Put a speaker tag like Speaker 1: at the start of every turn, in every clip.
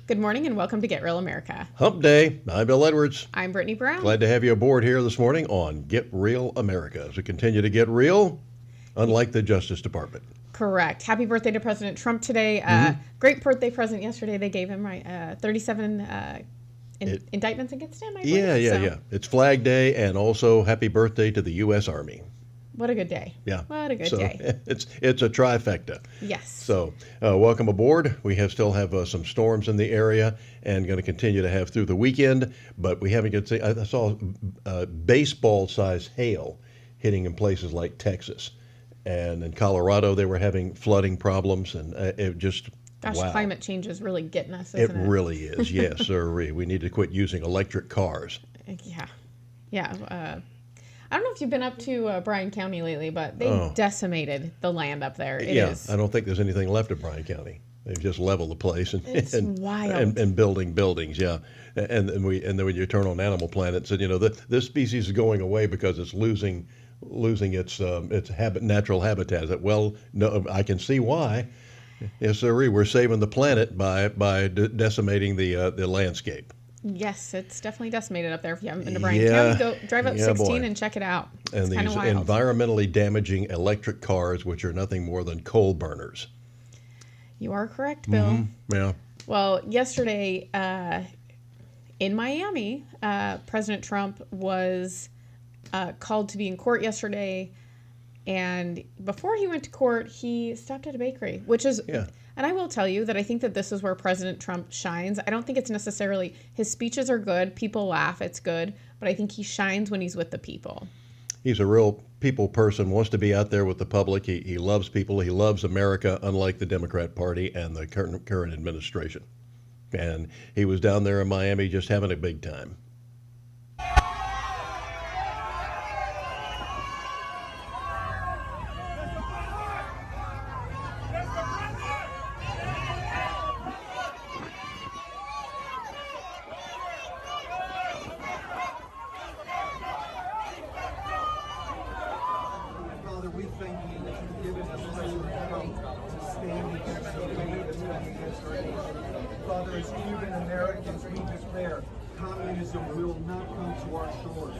Speaker 1: Good morning and welcome to Get Real America.
Speaker 2: Hump Day. I'm Bill Edwards.
Speaker 1: I'm Brittany Brown.
Speaker 2: Glad to have you aboard here this morning on Get Real America as we continue to get real, unlike the Justice Department.
Speaker 1: Correct. Happy birthday to President Trump today. Great birthday present yesterday. They gave him 37 indictments against him, I believe.
Speaker 2: Yeah. It's Flag Day, and also happy birthday to the U.S. Army.
Speaker 1: What a good day.
Speaker 2: Yeah.
Speaker 1: What a good day.
Speaker 2: It's a trifecta.
Speaker 1: Yes.
Speaker 2: So welcome aboard. We still have some storms in the area and going to continue to have through the weekend, but we haven't got to see, I saw baseball-sized hail hitting in places like Texas. And in Colorado, they were having flooding problems, and it just,
Speaker 1: Gosh,
Speaker 2: wow.
Speaker 1: Climate change is really getting us, isn't it?
Speaker 2: It really is, yes, sir. We need to quit using electric cars.
Speaker 1: Yeah. I don't know if you've been up to Bryan County lately, but they decimated the land up there. It is.
Speaker 2: I don't think there's anything left of Bryan County. They've just leveled the place and
Speaker 1: wild.
Speaker 2: and building buildings, yeah. And then when you turn on Animal Planet, said this species is going away because it's losing its natural habitat. Well, no, I can see why. Yes, sir. We're saving the planet by decimating the landscape.
Speaker 1: Yes, it's definitely decimated up there. If you haven't been to Bryan County, go drive up 16 and check it out.
Speaker 2: And these environmentally damaging electric cars, which are nothing more than coal burners.
Speaker 1: You are correct, Bill.
Speaker 2: Mm-hmm. Yeah.
Speaker 1: Well, yesterday in Miami, President Trump was called to be in court yesterday. And before he went to court, he stopped at a bakery, which is...
Speaker 2: Yeah.
Speaker 1: And I will tell you that I think that this is where President Trump shines. I don't think it's necessarily, his speeches are good, people laugh, it's good, but I think he shines when he's with the people.
Speaker 2: He's a real people person, wants to be out there with the public. He loves people, he loves America, unlike the Democrat Party and the current administration. And he was down there in Miami just having a big time.
Speaker 3: We thank you that you've given us President Trump to stand against the way that's coming against our nation. Father, as Cuban Americans, we declare communism will not come to our shores.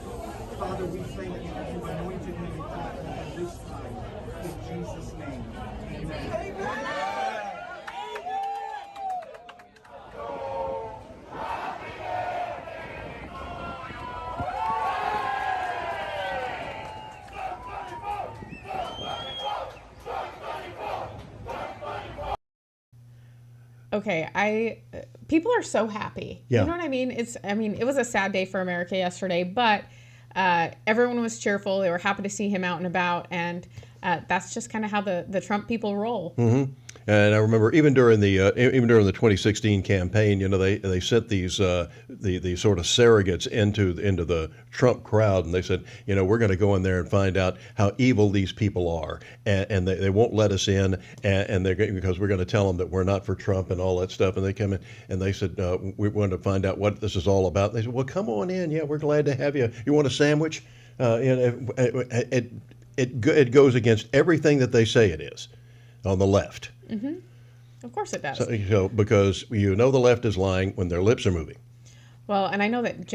Speaker 3: Father, we thank you that you've anointed him in California this time. In Jesus' name, amen.
Speaker 1: Okay, people are so happy.
Speaker 2: Yeah.
Speaker 1: You know what I mean? It was a sad day for America yesterday, but everyone was cheerful. They were happy to see him out and about, and that's just kind of how the Trump people roll.
Speaker 2: Mm-hmm. And I remember even during the 2016 campaign, they sent these the sort of surrogates into the Trump crowd, and they said, we're going to go in there and find out how evil these people are, and they won't let us in, and because we're going to tell them that we're not for Trump and all that stuff. And they come in and they said, we want to find out what this is all about. And they said, well, come on in. Yeah, we're glad to have you. You want a sandwich? It goes against everything that they say it is on the left.
Speaker 1: Mm-hmm. Of course it does.
Speaker 2: So because the left is lying when their lips are moving.
Speaker 1: Well, and I know that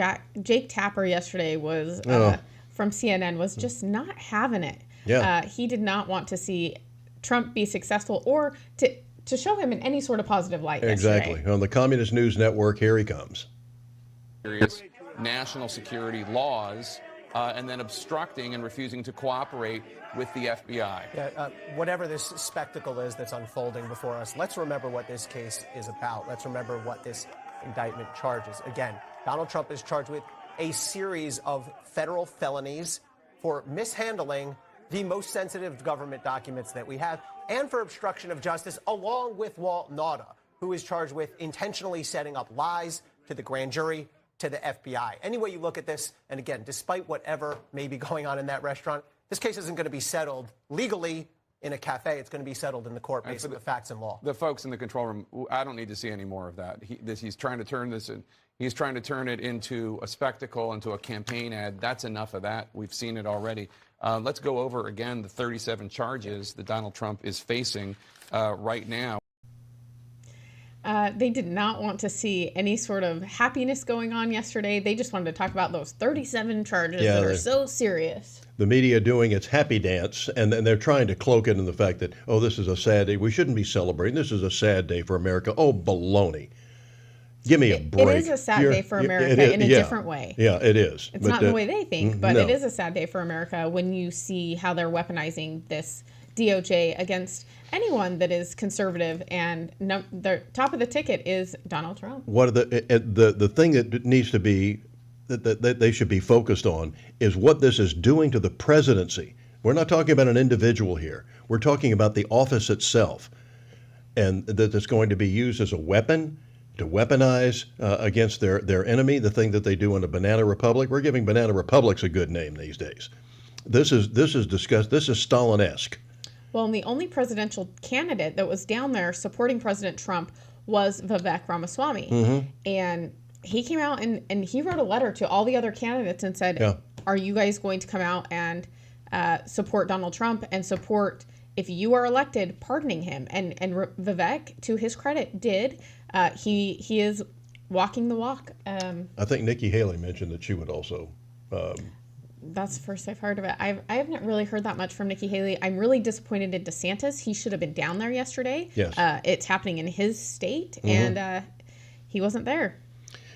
Speaker 1: Jake Tapper yesterday was from CNN was just not having it.
Speaker 2: Yeah.
Speaker 1: He did not want to see Trump be successful or to show him in any sort of positive light.
Speaker 2: Exactly.
Speaker 1: Yesterday.
Speaker 2: On the Communist News Network, here he comes.
Speaker 4: Serious national security laws. And then obstructing and refusing to cooperate with the FBI.
Speaker 5: Yeah, whatever this spectacle is that's unfolding before us, let's remember what this case is about. Let's remember what this indictment charges. Again, Donald Trump is charged with a series of federal felonies for mishandling the most sensitive government documents that we have and for obstruction of justice, along with Walt Nauta, who is charged with intentionally setting up lies to the grand jury, to the FBI. Any way you look at this, and again, despite whatever may be going on in that restaurant, this case isn't going to be settled legally in a cafe. It's going to be settled in the court based on the facts and law.
Speaker 4: The folks in the control room, I don't need to see any more of that. He's trying to turn this in. He's trying to turn it into a spectacle, into a campaign ad. That's enough of that. We've seen it already. Let's go over again the 37 charges that Donald Trump is facing right now.
Speaker 1: They did not want to see any sort of happiness going on yesterday. They just wanted to talk about those 37 charges
Speaker 2: Yeah,
Speaker 1: that are
Speaker 2: they-
Speaker 1: so serious.
Speaker 2: The media doing its happy dance, and they're trying to cloak it in the fact that, oh, this is a sad day. We shouldn't be celebrating. This is a sad day for America. Oh, baloney. Give me a break.
Speaker 1: It is a sad day for
Speaker 2: it
Speaker 1: America
Speaker 2: is-
Speaker 1: in a
Speaker 2: yeah.
Speaker 1: different way.
Speaker 2: Yeah, it is.
Speaker 1: It's not the way they think, but
Speaker 2: no.
Speaker 1: it is a sad day for America when you see how they're weaponizing this DOJ against anyone that is conservative, and the top of the ticket is Donald Trump.
Speaker 2: What are the thing that needs to be that they should be focused on is what this is doing to the presidency. We're not talking about an individual here. We're talking about the office itself, and that it's going to be used as a weapon to weaponize against their enemy. The thing that they do in the Banana Republic. We're giving Banana Republics a good name these days. This is disgust. This is Stalin-esque.
Speaker 1: Well, and the only presidential candidate that was down there supporting President Trump was Vivek Ramaswamy. And he came out and he wrote a letter to all the other candidates and said,
Speaker 2: Yeah.
Speaker 1: are you guys going to come out and support Donald Trump and support, if you are elected, pardoning him? And Vivek, to his credit, did. He is walking the walk.
Speaker 2: I think Nikki Haley mentioned that she would also.
Speaker 1: That's the first I've heard of it. I haven't really heard that much from Nikki Haley. I'm really disappointed in DeSantis. He should have been down there yesterday.
Speaker 2: Yes.
Speaker 1: It's happening in his state, and he wasn't there.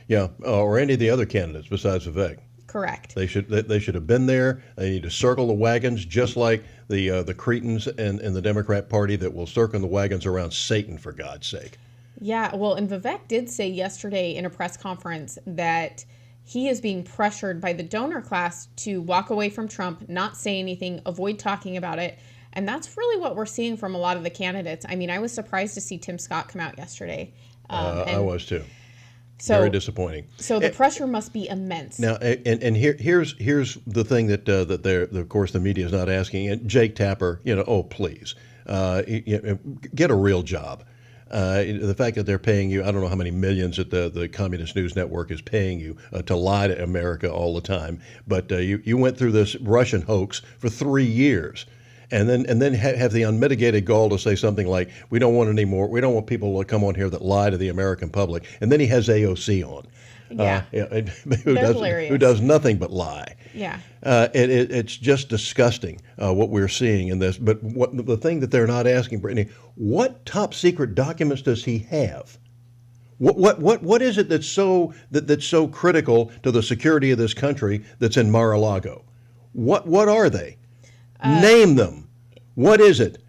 Speaker 2: Yeah, or any of the other candidates besides Vivek.
Speaker 1: Correct.
Speaker 2: They should have been there. They need to circle the wagons, just like the cretins in the Democrat Party that will circle the wagons around Satan, for God's sake.
Speaker 1: Yeah, well, and Vivek did say yesterday in a press conference that he is being pressured by the donor class to walk away from Trump, not say anything, avoid talking about it. And that's really what we're seeing from a lot of the candidates. I mean, I was surprised to see Tim Scott come out yesterday.
Speaker 2: I was too.
Speaker 1: So,
Speaker 2: Very disappointing.
Speaker 1: So the pressure must be immense.
Speaker 2: Now, and here's the thing that they're, of course, the media is not asking. And Jake Tapper, oh please, get a real job. The fact that they're paying you, I don't know how many millions that the Communist News Network is paying you to lie to America all the time, but you went through this Russian hoax for 3 years. And then have the unmitigated gall to say something like, we don't want any more. We don't want people to come on here that lie to the American public. And then he has AOC on,
Speaker 1: Yeah.
Speaker 2: who does nothing but lie.
Speaker 1: Yeah.
Speaker 2: It's just disgusting what we're seeing in this. But the thing that they're not asking, Brittany, what top secret documents does he have? What is it that's so critical to the security of this country that's in Mar-a-Lago? What are they? Name them. What is it?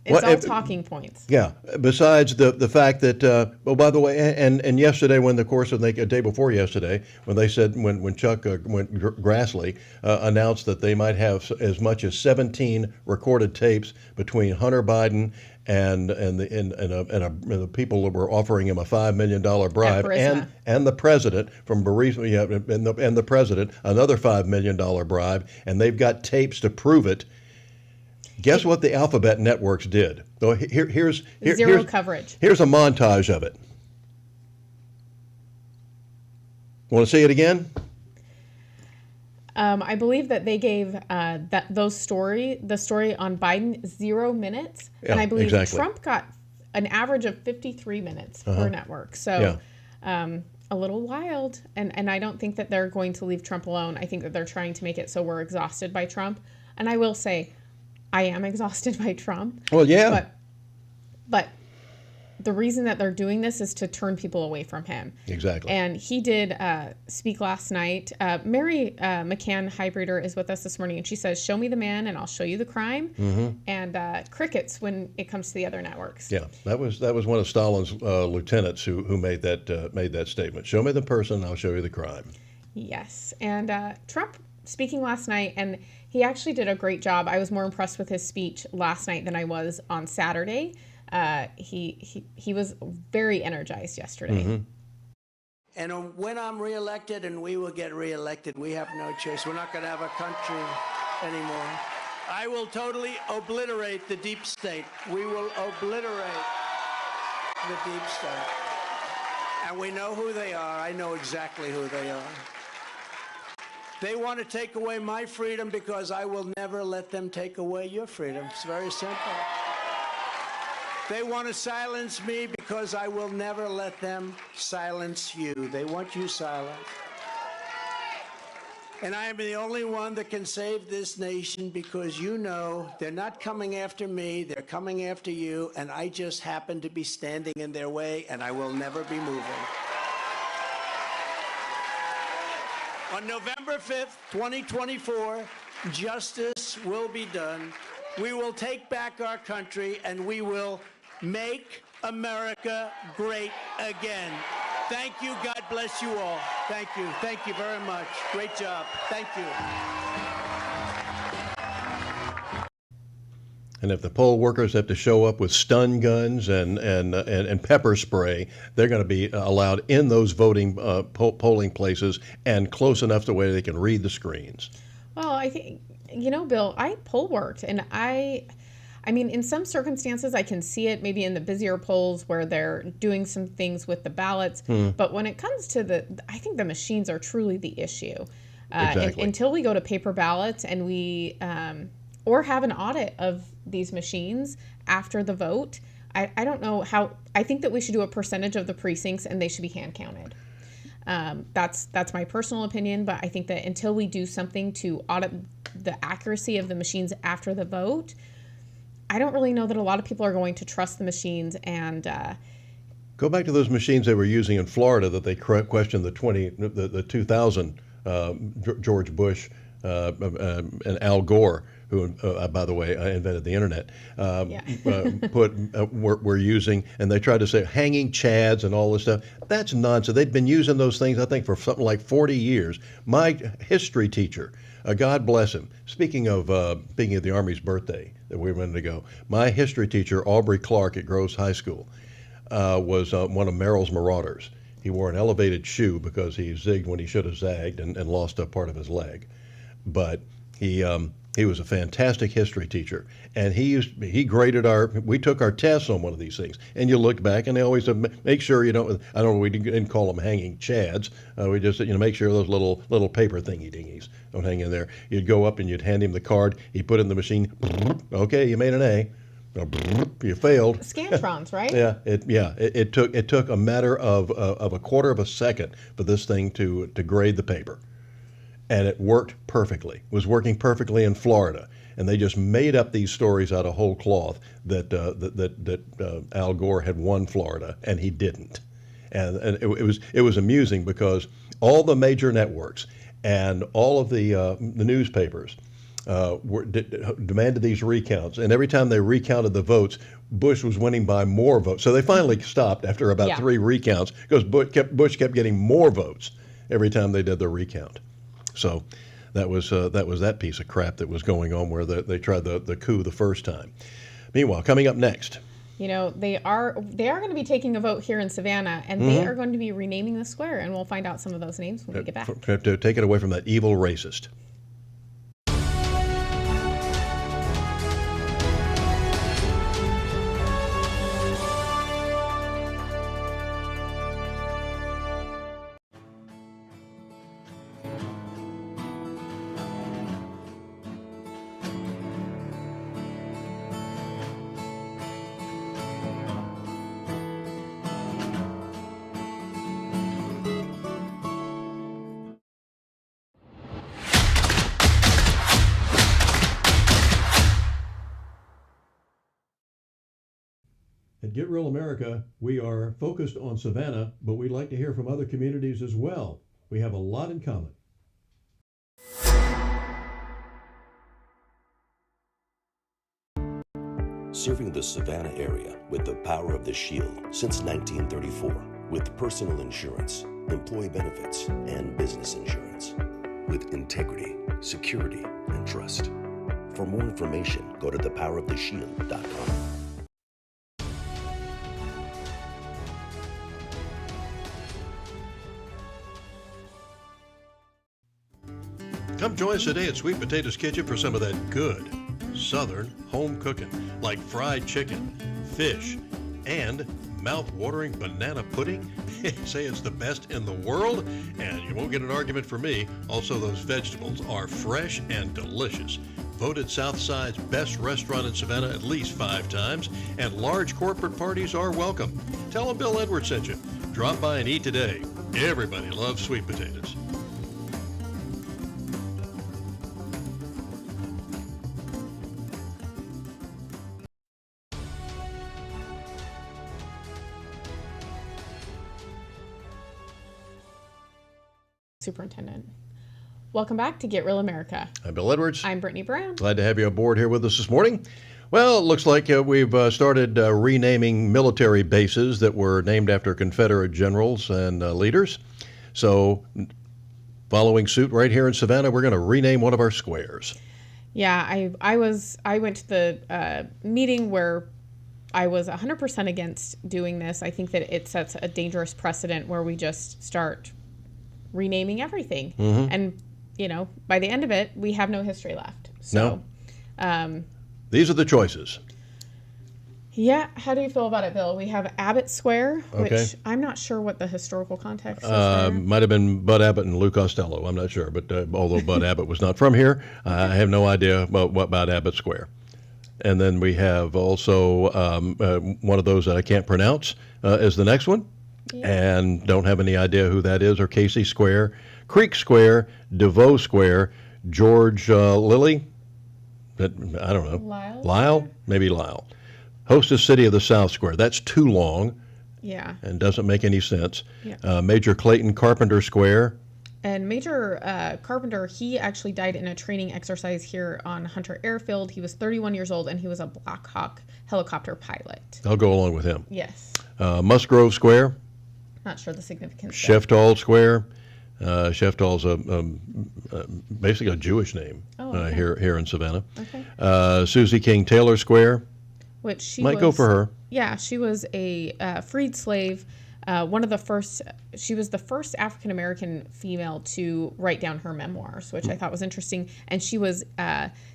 Speaker 1: It's all talking points.
Speaker 2: Yeah. Besides the fact that, by the way, and yesterday, a day before yesterday, when they said when Chuck Grassley announced that they might have as much as 17 recorded tapes between Hunter Biden and the people that were offering him a $5 million bribe, and the president from Burisma, and the president another $5 million bribe, and they've got tapes to prove it. Guess what the Alphabet networks did? So here's
Speaker 1: Zero coverage.
Speaker 2: Here's a montage of it. Want to see it again?
Speaker 1: I believe that they gave the story on Biden 0 minutes,
Speaker 2: Yeah,
Speaker 1: and I believe
Speaker 2: exactly.
Speaker 1: Trump got an average of 53 minutes per network. So a little wild, and I don't think that they're going to leave Trump alone. I think that they're trying to make it so we're exhausted by Trump. And I will say, I am exhausted by Trump.
Speaker 2: Well, yeah.
Speaker 1: But the reason that they're doing this is to turn people away from him.
Speaker 2: Exactly.
Speaker 1: And he did speak last night. Mary McCann Highbreeder is with us this morning, and she says, show me the man and I'll show you the crime. Mm-hmm. And crickets when it comes to the other networks.
Speaker 2: Yeah, that was one of Stalin's lieutenants who made that statement. Show me the person, I'll show you the crime. Yes.
Speaker 1: And Trump speaking last night, and he actually did a great job. I was more impressed with his speech last night than I was on Saturday. He was very energized yesterday.
Speaker 2: Mm-hmm.
Speaker 6: And when I'm reelected, and we will get reelected, we have no choice. We're not going to have a country anymore. I will totally obliterate the deep state. We will obliterate the deep state. And we know who they are. I know exactly who they are. They want to take away my freedom because I will never let them take away your freedom. It's very simple. They want to silence me because I will never let them silence you. They want you silenced. And I am the only one that can save this nation because you know they're not coming after me, they're coming after you, and I just happen to be standing in their way, and I will never be moving. On November 5th, 2024, justice will be done. We will take back our country, and we will make America great again. Thank you. God bless you all. Thank you. Thank you very much. Great job. Thank you.
Speaker 2: And if the poll workers have to show up with stun guns and pepper spray, they're going to be allowed in those voting polling places and close enough to where they can read the screens.
Speaker 1: Well, I think, Bill, I poll worked, and I mean, in some circumstances, I can see it maybe in the busier polls where they're doing some things with the ballots. But when it comes to I think the machines are truly the issue.
Speaker 2: Exactly.
Speaker 1: Until we go to paper ballots and we, or have an audit of these machines after the vote, I don't know how. I think that we should do a percentage of the precincts and they should be hand counted. That's my personal opinion, but I think that until we do something to audit the accuracy of the machines after the vote, I don't really know that a lot of people are going to trust the machines. And
Speaker 2: go back to those machines they were using in Florida that they questioned the 2000 George Bush and Al Gore, who, by the way, invented the internet, were using, and they tried to say hanging chads and all this stuff. That's nonsense. They'd been using those things, I think, for something like 40 years. My history teacher, God bless him. Speaking of the Army's birthday that we were a minute ago, my history teacher, Aubrey Clark at Groves High School, was one of Merrill's Marauders. He wore an elevated shoe because he zigged when he should have zagged and lost a part of his leg. But he was a fantastic history teacher, and he graded we took our tests on one of these things, and you look back, and they always said, make sure you don't. I don't know. We didn't call them hanging chads. We just said, make sure those little paper thingy dingies don't hang in there. You'd go up and you'd hand him the card. He'd put it in the machine. Okay, you made an A. You failed.
Speaker 1: Scantrons, right?
Speaker 2: It took a matter of a quarter of a second for this thing to grade the paper. And it worked perfectly. It was working perfectly in Florida, and they just made up these stories out of whole cloth that Al Gore had won Florida and he didn't, and it was amusing because all the major networks and all of the newspapers demanded these recounts, and every time they recounted the votes, Bush was winning by more votes. So they finally stopped after about 3 recounts because Bush kept getting more votes every time they did the recount. So that was that piece of crap that was going on where they tried the coup the first time. Meanwhile, coming up next,
Speaker 1: they are going to be taking a vote here in Savannah, and they are going to be renaming the square, and we'll find out some of those names when we get back.
Speaker 2: To take it away from that evil racist. At Get Real America, we are focused on Savannah, but we'd like to hear from other communities as well. We have a lot in common.
Speaker 7: Serving the Savannah area with the power of the Shield since 1934, with personal insurance, employee benefits, and business insurance. With integrity, security, and trust. For more information, go to thepoweroftheshield.com.
Speaker 2: Come join us today at Sweet Potatoes Kitchen for some of that good Southern home cooking, like fried chicken, fish, and mouth-watering banana pudding. Say it's the best in the world, and you won't get an argument from me. Also, those vegetables are fresh and delicious. voted Southside's best restaurant in Savannah at least 5 times, and large corporate parties are welcome. Tell them Bill Edwards sent you. Drop by and eat today. Everybody loves sweet potatoes.
Speaker 1: Superintendent. Welcome back to Get Real America.
Speaker 2: I'm Bill Edwards.
Speaker 1: I'm Brittany Brown.
Speaker 2: Glad to have you aboard here with us this morning. Well, it looks like we've started renaming military bases that were named after Confederate generals and leaders. So, following suit right here in Savannah, we're going to rename one of our squares.
Speaker 1: Yeah, I went to the meeting where I was 100% against doing this. I think that it sets a dangerous precedent where we just start renaming everything. And, you know, by the end of it, we have no history left. So,
Speaker 2: These are the choices.
Speaker 1: Yeah, how do you feel about it, Bill? We have Abbott Square,
Speaker 2: Okay.
Speaker 1: which I'm not sure what the historical context is there.
Speaker 2: Might have been Bud Abbott and Lou Costello. I'm not sure, but although Bud Abbott was not from here, I have no idea what about Abbott Square. And then we have also one of those that I can't pronounce is the next one, and don't have any idea who that is, or Casey Square, Creek Square, DeVoe Square, George Lilly, I don't know. Lyle? Maybe Lyle. Hostess City of the South Square. That's too long.
Speaker 1: Yeah.
Speaker 2: And doesn't make any sense.
Speaker 1: Yeah.
Speaker 2: Major Clayton Carpenter Square.
Speaker 1: And Major Carpenter, he actually died in a training exercise here on Hunter Airfield. He was 31 years old, and he was a Black Hawk helicopter pilot.
Speaker 2: I'll go along with him.
Speaker 1: Yes.
Speaker 2: Musgrove Square.
Speaker 1: Not sure the significance.
Speaker 2: Sheftall Square. Sheftall's basically a Jewish name here in Savannah.
Speaker 1: Okay.
Speaker 2: Susie King Taylor Square.
Speaker 1: Which she
Speaker 2: might go for her.
Speaker 1: Yeah, she was a freed slave. She was the first African American female to write down her memoirs, which I thought was interesting. And she was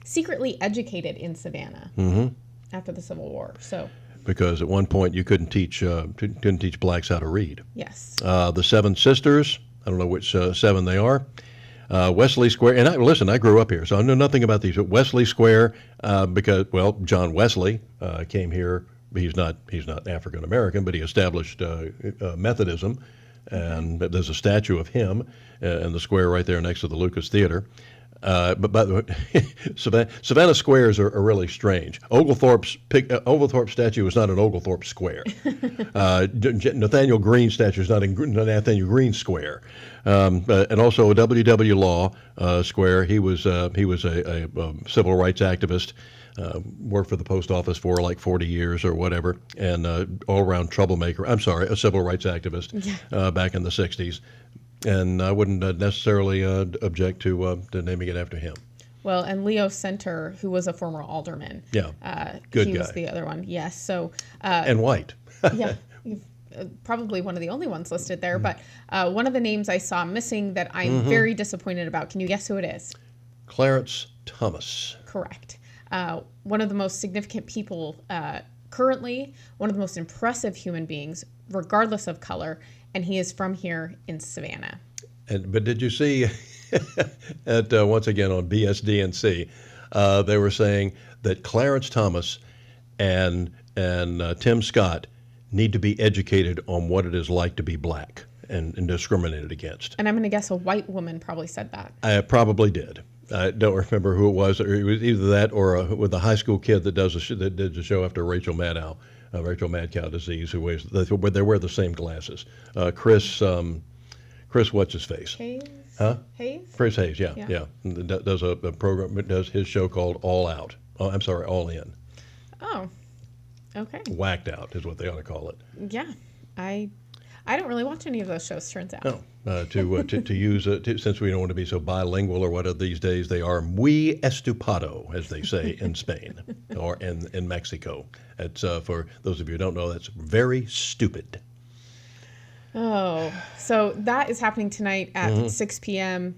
Speaker 1: secretly educated in Savannah after the Civil War. So.
Speaker 2: Because at one point you couldn't teach blacks how to read.
Speaker 1: Yes.
Speaker 2: The Seven Sisters. I don't know which 7 they are. Wesley Square, and I grew up here, so I know nothing about these. But Wesley Square, because John Wesley came here. He's not African American, but he established Methodism, and there's a statue of him in the square right there next to the Lucas Theater. But by the way, Savannah squares are really strange. Oglethorpe's statue is not an Oglethorpe Square. Nathaniel Green's statue is not in Nathaniel Green Square. And also W.W. Law Square. He was a civil rights activist. Worked for the post office for like 40 years or whatever, and all-around troublemaker. I'm sorry, a civil rights activist back in the 60s. And I wouldn't necessarily object to naming it after him.
Speaker 1: Well, and Leo Center, who was a former alderman.
Speaker 2: Yeah, good guy.
Speaker 1: He was the other one, yes. So.
Speaker 2: And white.
Speaker 1: Yeah, probably one of the only ones listed there. But one of the names I saw missing that I'm very disappointed about. Can you guess who it is?
Speaker 2: Clarence Thomas.
Speaker 1: Correct. One of the most significant people currently, one of the most impressive human beings, regardless of color, and he is from here in Savannah.
Speaker 2: But did you see, once again on BSDNC, they were saying that Clarence Thomas and Tim Scott need to be educated on what it is like to be black and discriminated against.
Speaker 1: And I'm going to guess a white woman probably said that.
Speaker 2: I probably did. I don't remember who it was. It was either that or with the high school kid that did the show after Rachel Maddow. Rachel Madcow disease, they wear the same glasses. Chris, what's his face?
Speaker 1: Hayes?
Speaker 2: Huh?
Speaker 1: Hayes?
Speaker 2: Chris Hayes, yeah. Does a program, does his show called All Out. Oh, I'm sorry, All In.
Speaker 1: Oh, okay.
Speaker 2: Whacked Out is what they ought to call it.
Speaker 1: Yeah, I don't really watch any of those shows, turns out.
Speaker 2: No. To use since we don't want to be so bilingual or what these days, they are muy estupado, as they say in Spain or in Mexico. It's for those of you who don't know, that's very stupid.
Speaker 1: Oh, so that is happening tonight at 6 p.m.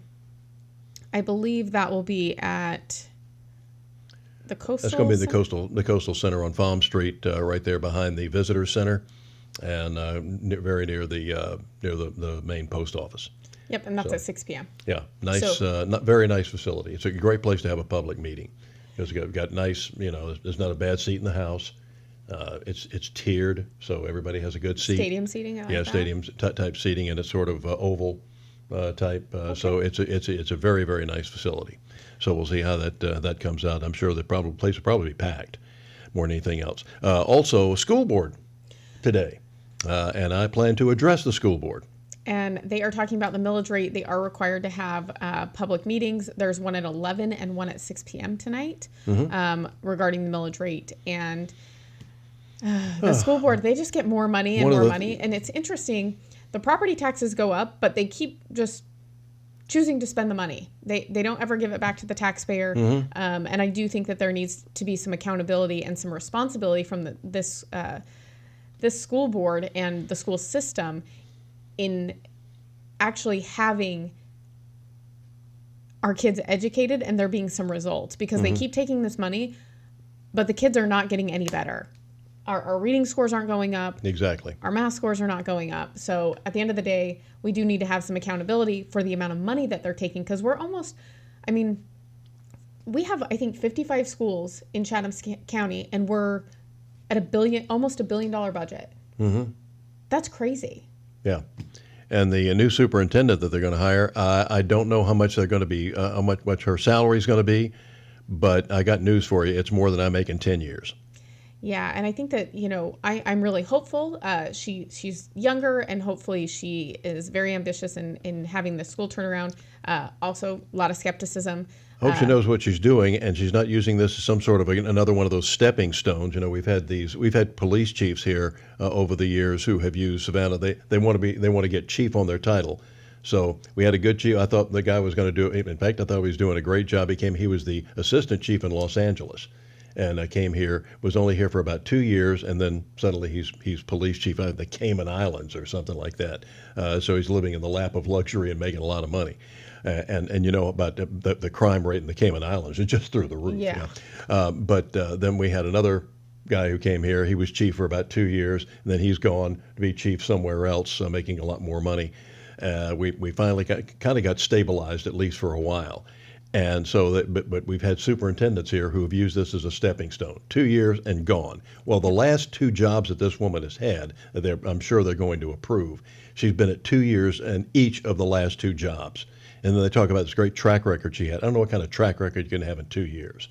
Speaker 1: I believe that will be at the Coastal.
Speaker 2: That's going to be the Coastal Center on Farm Street, right there behind the Visitor Center. And very near the main post office.
Speaker 1: Yep, and that's at 6 p.m.
Speaker 2: Yeah, nice, very nice facility. It's a great place to have a public meeting. It's got nice, there's not a bad seat in the house. It's tiered, so everybody has a good seat.
Speaker 1: Stadium seating, I like that.
Speaker 2: Stadium type seating, and it's sort of oval type. So it's a very, very nice facility. So we'll see how that comes out. I'm sure the place will probably be packed more than anything else. Also, school board today, and I plan to address the school board.
Speaker 1: And they are talking about the millage rate. They are required to have public meetings. There's one at 11 and one at 6 p.m. tonight regarding the millage rate. And the school board, they just get more money and more money. And it's interesting. The property taxes go up, but they keep just choosing to spend the money. They don't ever give it back to the taxpayer. And I do think that there needs to be some accountability and some responsibility from this school board and the school system in actually having our kids educated and there being some results, because they keep taking this money, but the kids are not getting any better. Our reading scores aren't going up.
Speaker 2: Exactly.
Speaker 1: Our math scores are not going up. So at the end of the day, we do need to have some accountability for the amount of money that they're taking, because we're almost, we have, I think, 55 schools in Chatham County, and we're at almost $1 billion budget. That's crazy.
Speaker 2: Yeah. And the new superintendent that they're going to hire, I don't know how much they're going to be, how much her salary is going to be, but I got news for you. It's more than I make in 10 years.
Speaker 1: Yeah, and I think that, I'm really hopeful. She's younger, and hopefully she is very ambitious in having the school turnaround. Also, a lot of skepticism.
Speaker 2: I hope she knows what she's doing, and she's not using this as some sort of another one of those stepping stones. We've had police chiefs here over the years who have used Savannah. They want to get chief on their title. So we had a good chief. I thought the guy was going to do it. In fact, I thought he was doing a great job. He was the assistant chief in Los Angeles, and came here, was only here for about 2 years, and then suddenly he's police chief of the Cayman Islands or something like that. So he's living in the lap of luxury and making a lot of money. And about the crime rate in the Cayman Islands, it's just through the roof.
Speaker 1: Yeah.
Speaker 2: But then we had another guy who came here. He was chief for about 2 years, and then he's gone to be chief somewhere else, making a lot more money. We finally got stabilized, at least for a while. And so, but we've had superintendents here who have used this as a stepping stone. 2 years and gone. Well, the last 2 jobs that this woman has had, I'm sure they're going to approve. She's been at 2 years in each of the last 2 jobs. And then they talk about this great track record she had. I don't know what kind of track record you can have in 2 years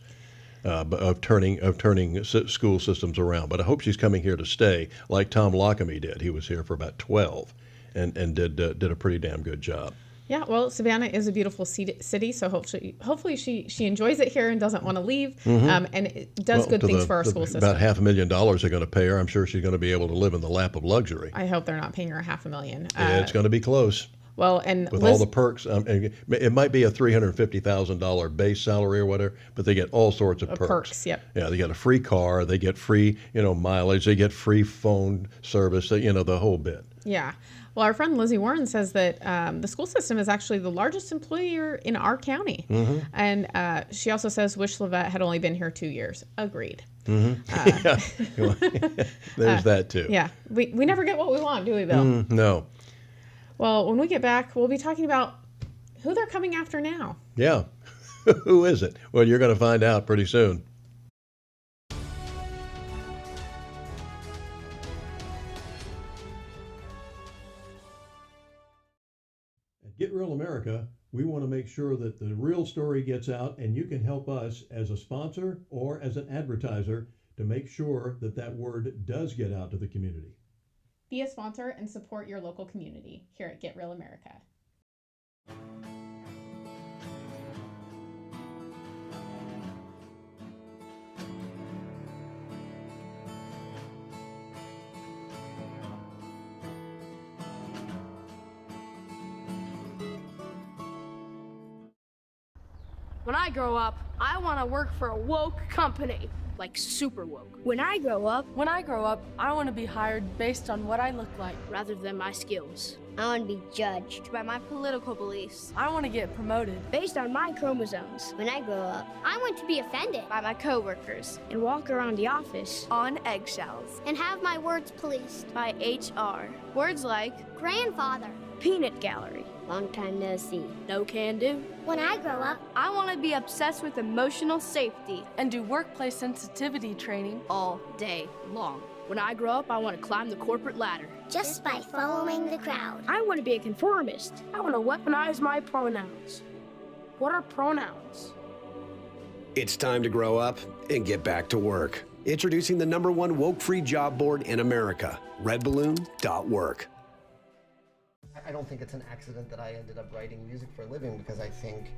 Speaker 2: of turning school systems around. But I hope she's coming here to stay, like Tom Lockamy did. He was here for about 12 and did a pretty damn good job.
Speaker 1: Yeah, well, Savannah is a beautiful city, so hopefully she enjoys it here and doesn't want to leave, and it does good things for our school system.
Speaker 2: About $500,000 they're going to pay her. I'm sure she's going to be able to live in the lap of luxury.
Speaker 1: I hope they're not paying her $500,000.
Speaker 2: It's going to be close.
Speaker 1: Well, and
Speaker 2: with all the perks, it might be a $350,000 base salary or whatever, but they get all sorts of perks.
Speaker 1: Yep.
Speaker 2: Yeah, they get a free car, they get free, mileage, they get free phone service, the whole bit.
Speaker 1: Yeah. Well, our friend Lizzie Warren says that the school system is actually the largest employer in our county. And she also says wish Levette had only been here 2 years. Agreed.
Speaker 2: There's that too.
Speaker 1: Yeah. We never get what we want, do we, Bill?
Speaker 2: No.
Speaker 1: Well, when we get back, we'll be talking about who they're coming after now.
Speaker 2: Yeah. Who is it? Well, you're going to find out pretty soon. At Get Real America, we want to make sure that the real story gets out, and you can help us as a sponsor or as an advertiser to make sure that word does get out to the community.
Speaker 1: Be a sponsor and support your local community here at Get Real America.
Speaker 8: When I grow up, I want to work for a woke company, like super woke.
Speaker 9: When I grow up,
Speaker 10: I want to be hired based on what I look like,
Speaker 8: rather than my skills.
Speaker 9: I want to be judged by my political beliefs,
Speaker 10: I want to get promoted
Speaker 9: based on my chromosomes. When I grow up,
Speaker 11: I want to be offended
Speaker 8: by my coworkers
Speaker 9: and walk around the office
Speaker 8: on eggshells
Speaker 11: and have my words policed
Speaker 8: by HR. Words like
Speaker 11: grandfather,
Speaker 9: peanut gallery, Long time no see.
Speaker 8: No can do.
Speaker 9: When I grow up,
Speaker 8: I want to be obsessed with emotional safety
Speaker 10: And do workplace sensitivity training.
Speaker 8: all day long. When I grow up, I want to climb the corporate ladder.
Speaker 9: just by following the crowd.
Speaker 8: I want to be a conformist. I want to weaponize my pronouns. What are pronouns?
Speaker 11: It's time to grow up and get back to work. Introducing the #1 woke-free job board in America, redballoon.work.
Speaker 12: I don't think it's an accident that I ended up writing music for a living, because I think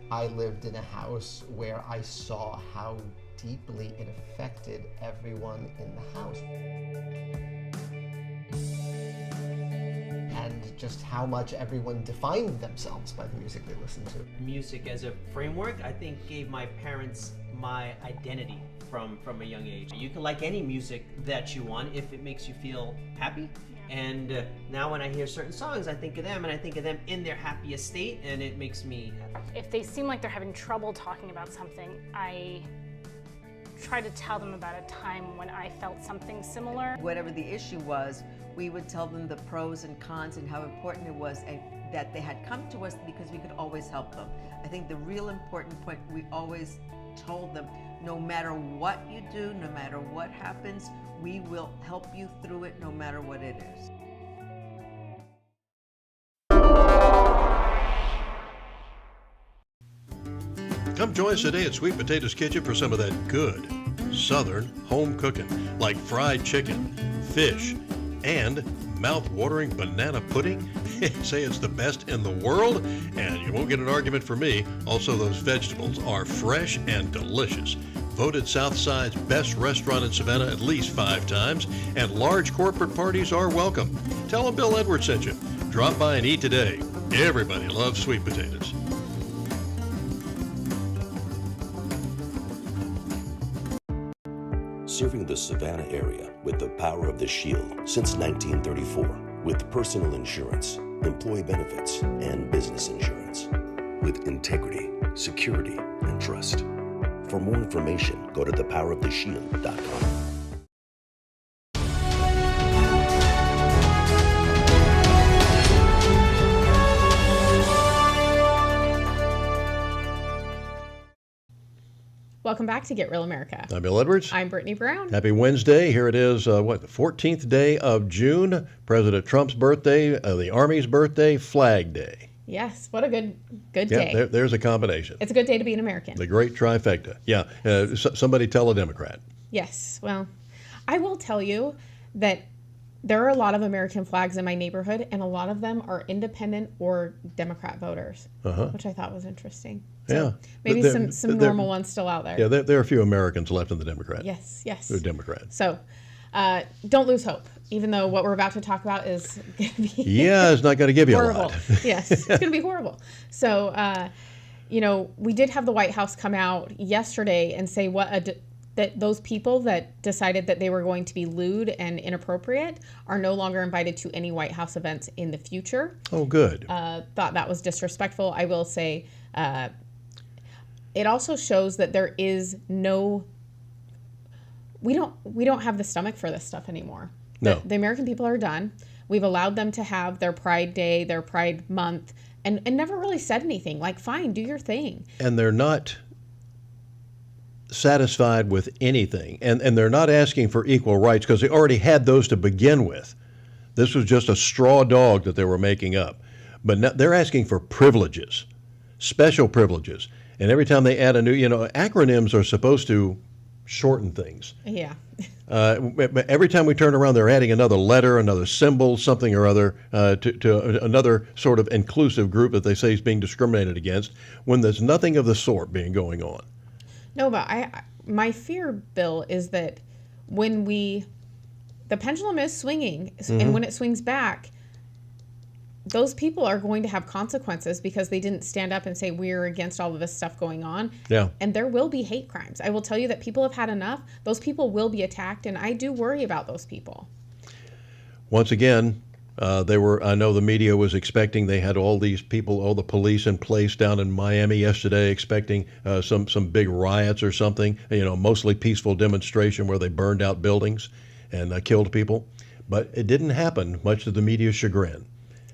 Speaker 12: I lived in a house where I saw how deeply it affected everyone in the house. And just how much everyone defined themselves by the music they listened to.
Speaker 13: Music as a framework, I think, gave my parents my identity from a young age. You can like any music that you want if it makes you feel happy. And now when I hear certain songs, I think of them, and I think of them in their happiest state, and it makes me happy.
Speaker 14: If they seem like they're having trouble talking about something, I try to tell them about a time when I felt something similar.
Speaker 15: Whatever the issue was, we would tell them the pros and cons and how important it was, and that they had come to us because we could always help them. I think the real important point, we always told them, no matter what you do, no matter what happens, we will help you through it no matter what it is.
Speaker 2: Come join us today at Sweet Potatoes Kitchen for some of that good Southern home cooking, like fried chicken, fish, and mouth-watering banana pudding. Say it's the best in the world, and you won't get an argument from me. Also, those vegetables are fresh and delicious. Voted Southside's best restaurant in Savannah at least 5 times, and large corporate parties are welcome. Tell them Bill Edwards sent you. Drop by and eat today. Everybody loves sweet potatoes.
Speaker 7: Serving the Savannah area with the power of the Shield since 1934, with personal insurance, employee benefits, and business insurance. With integrity, security, and trust. For more information, go to thepoweroftheshield.com.
Speaker 1: Welcome back to Get Real America.
Speaker 2: I'm Bill Edwards.
Speaker 1: I'm Brittany Brown.
Speaker 2: Happy Wednesday. Here it is, the 14th day of June, President Trump's birthday, the Army's birthday, Flag Day.
Speaker 1: Yes, what a good day.
Speaker 2: Yeah, there's a combination.
Speaker 1: It's a good day to be an American.
Speaker 2: The great trifecta. Yeah, somebody tell a Democrat.
Speaker 1: Yes, well, I will tell you that there are a lot of American flags in my neighborhood, and a lot of them are independent or Democrat voters, which I thought was interesting. So
Speaker 2: yeah.
Speaker 1: Maybe some normal ones still out there.
Speaker 2: Yeah, there are a few Americans left in the Democrat.
Speaker 1: Yes.
Speaker 2: They're Democrats.
Speaker 1: So don't lose hope, even though what we're about to talk about is going to be
Speaker 2: it's not going to give you
Speaker 1: horrible.
Speaker 2: a lot.
Speaker 1: Yes, it's going to be horrible. So, we did have the White House come out yesterday and say that those people that decided that they were going to be lewd and inappropriate are no longer invited to any White House events in the future.
Speaker 2: Oh, good.
Speaker 1: Thought that was disrespectful. I will say it also shows that there is we don't have the stomach for this stuff anymore.
Speaker 2: No.
Speaker 1: The American people are done. We've allowed them to have their Pride Day, their Pride Month, and never really said anything. Like, fine, do your thing.
Speaker 2: And they're not satisfied with anything, and they're not asking for equal rights because they already had those to begin with. This was just a straw dog that they were making up. But now they're asking for privileges, special privileges. And every time they add a new, acronyms are supposed to shorten things.
Speaker 1: Yeah.
Speaker 2: Every time we turn around, they're adding another letter, another symbol, something or other to another sort of inclusive group that they say is being discriminated against, when there's nothing of the sort going on.
Speaker 1: No, but my fear, Bill, is that when the pendulum is swinging, and when it swings back, those people are going to have consequences because they didn't stand up and say, we're against all of this stuff going on.
Speaker 2: Yeah.
Speaker 1: And there will be hate crimes. I will tell you that people have had enough. Those people will be attacked, and I do worry about those people.
Speaker 2: Once again, I know the media was expecting, they had all these people, all the police in place down in Miami yesterday, expecting some big riots or something, mostly peaceful demonstration where they burned out buildings and killed people. But it didn't happen, much to the media's chagrin.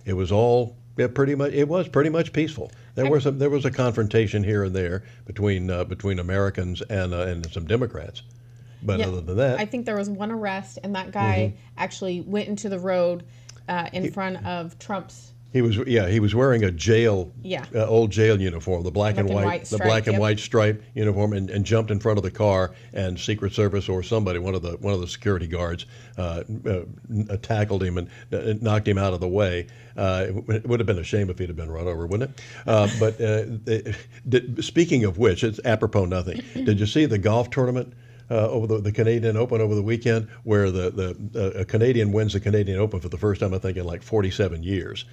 Speaker 2: It was all Yeah, pretty much. It was pretty much peaceful. There was a confrontation here and there between Americans and some Democrats, but other than that,
Speaker 1: I think there was one arrest, and that guy actually went into the road in front of Trump's.
Speaker 2: He was wearing a jail, old jail uniform, the black and white stripe uniform, and jumped in front of the car, and Secret Service or somebody, one of the security guards, tackled him and knocked him out of the way. It would have been a shame if he'd have been run over, wouldn't it? But speaking of which, it's apropos nothing. Did you see the golf tournament? Over the Canadian Open over the weekend, where a Canadian wins the Canadian Open for the first time, I think, in like 47 years.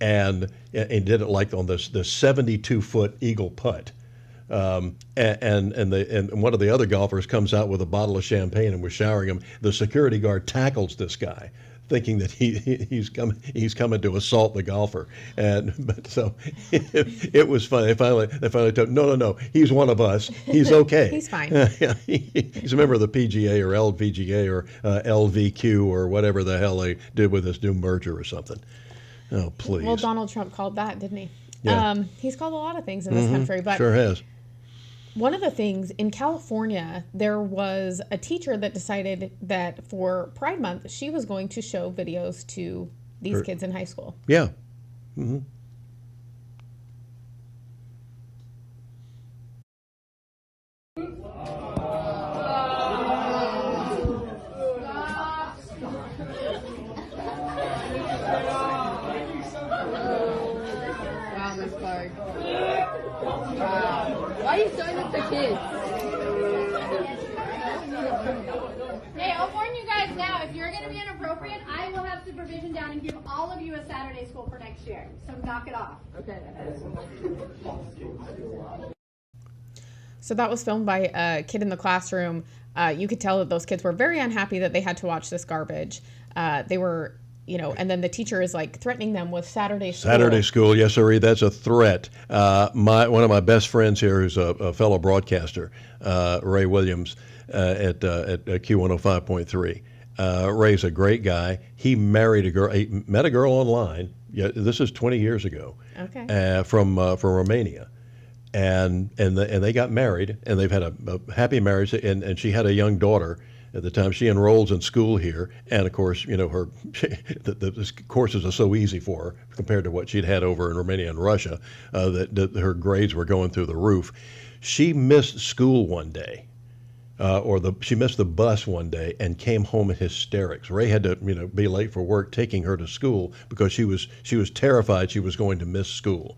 Speaker 2: And did it like on this 72-foot eagle putt, and one of the other golfers comes out with a bottle of champagne and was showering him. The security guard tackles this guy, thinking that he's coming to assault the golfer, but so it was fun. They finally told no, he's one of us. He's okay.
Speaker 1: He's fine.
Speaker 2: He's a member of the PGA or LVGA or LVQ or whatever the hell they did with this new merger or something. Oh, please.
Speaker 1: Well, Donald Trump called that, didn't he?
Speaker 2: Yeah.
Speaker 1: He's called a lot of things in this country, but
Speaker 2: sure has.
Speaker 1: One of the things in California, there was a teacher that decided that for Pride Month, she was going to show videos to these kids in high school.
Speaker 2: Yeah. Mm-hmm.
Speaker 16: Why are you showing this to kids? Hey, I'll warn you guys now, if you're going to be inappropriate, I will have supervision down and give all of you a Saturday school for next year. So knock it off. Okay.
Speaker 1: So that was filmed by a kid in the classroom. You could tell that those kids were very unhappy that they had to watch this garbage. They were, and then the teacher is like threatening them with Saturday school.
Speaker 2: Saturday school, yes, sir. That's a threat. One of my best friends here, who's a fellow broadcaster, Ray Williams, at Q105.3. Ray's a great guy. He married a girl. He met a girl online. Yeah, this is 20 years ago.
Speaker 1: Okay.
Speaker 2: From Romania. And they got married, and they've had a happy marriage, and she had a young daughter at the time. She enrolls in school here, and of course, the courses are so easy for her compared to what she'd had over in Romania and Russia, that her grades were going through the roof. She missed school one day, she missed the bus one day and came home in hysterics. Ray had to be late for work, taking her to school because she was terrified she was going to miss school.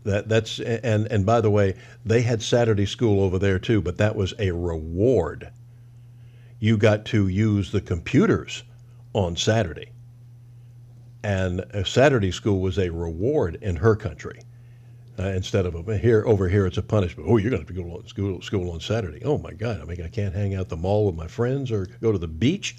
Speaker 2: And by the way, they had Saturday school over there too, but that was a reward. You got to use the computers on Saturday, and Saturday school was a reward in her country, instead of over here it's a punishment. Oh, you're going to have to go to school on Saturday. Oh my God! I can't hang out at the mall with my friends or go to the beach.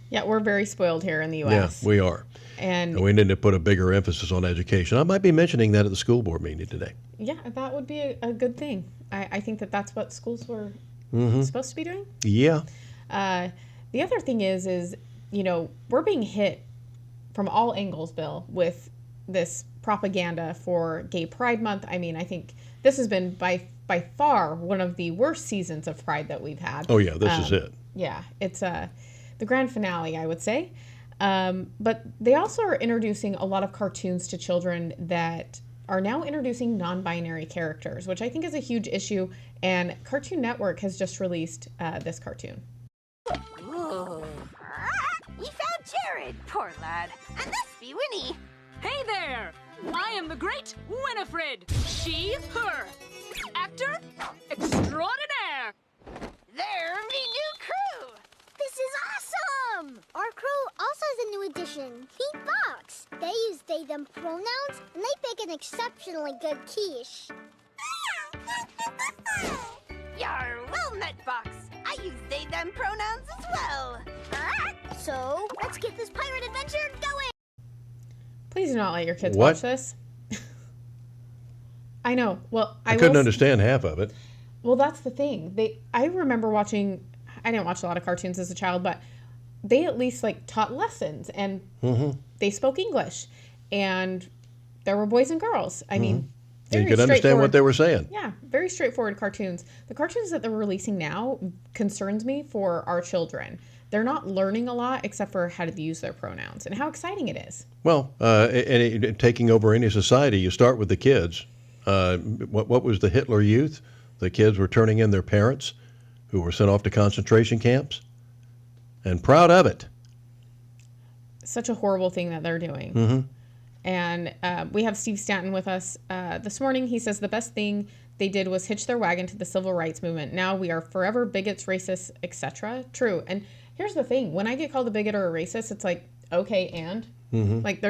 Speaker 1: Yeah, we're very spoiled here in the U.S.
Speaker 2: Yeah, we are. And we need to put a bigger emphasis on education. I might be mentioning that at the school board meeting today.
Speaker 1: Yeah, that would be a good thing. I think that's what schools were supposed to be doing.
Speaker 2: Yeah.
Speaker 1: The other thing is we're being hit from all angles, Bill, with this propaganda for Gay Pride Month. I mean, I think this has been by far one of the worst seasons of Pride that we've had.
Speaker 2: Oh yeah, this is it.
Speaker 1: Yeah, it's the grand finale, I would say. But they also are introducing a lot of cartoons to children that are now introducing non-binary characters, which I think is a huge issue. And Cartoon Network has just released this cartoon.
Speaker 17: Ooh. You found Jared, poor lad. And this be Winnie.
Speaker 18: Hey there! I am the great Winifred. She, her. Actor extraordinaire.
Speaker 17: They're me new crew.
Speaker 9: This is awesome! Our crew also has a new addition, Beatbox. They use they, them pronouns, and they bake an exceptionally good quiche.
Speaker 17: Yar, well met, Box. I use they, them pronouns as well.
Speaker 9: So, let's get this pirate adventure going!
Speaker 1: Please do not let your kids watch this. I know. Well,
Speaker 2: I couldn't understand half of it.
Speaker 1: Well, that's the thing. I remember watching... I didn't watch a lot of cartoons as a child, but they at least taught lessons, and they spoke English. And there were boys and girls. I mean,
Speaker 2: you could understand what they were saying.
Speaker 1: Yeah, very straightforward cartoons. The cartoons that they're releasing now concerns me for our children. They're not learning a lot except for how to use their pronouns and how exciting it is.
Speaker 2: Well, taking over any society, you start with the kids. What was the Hitler Youth? The kids were turning in their parents who were sent off to concentration camps, and proud of it.
Speaker 1: Such a horrible thing that they're doing.
Speaker 2: Mm-hmm.
Speaker 1: And we have Steve Stanton with us this morning. He says the best thing they did was hitch their wagon to the civil rights movement. Now we are forever bigots, racists, etc. True. And here's the thing. When I get called a bigot or a racist, it's like, okay, and? Like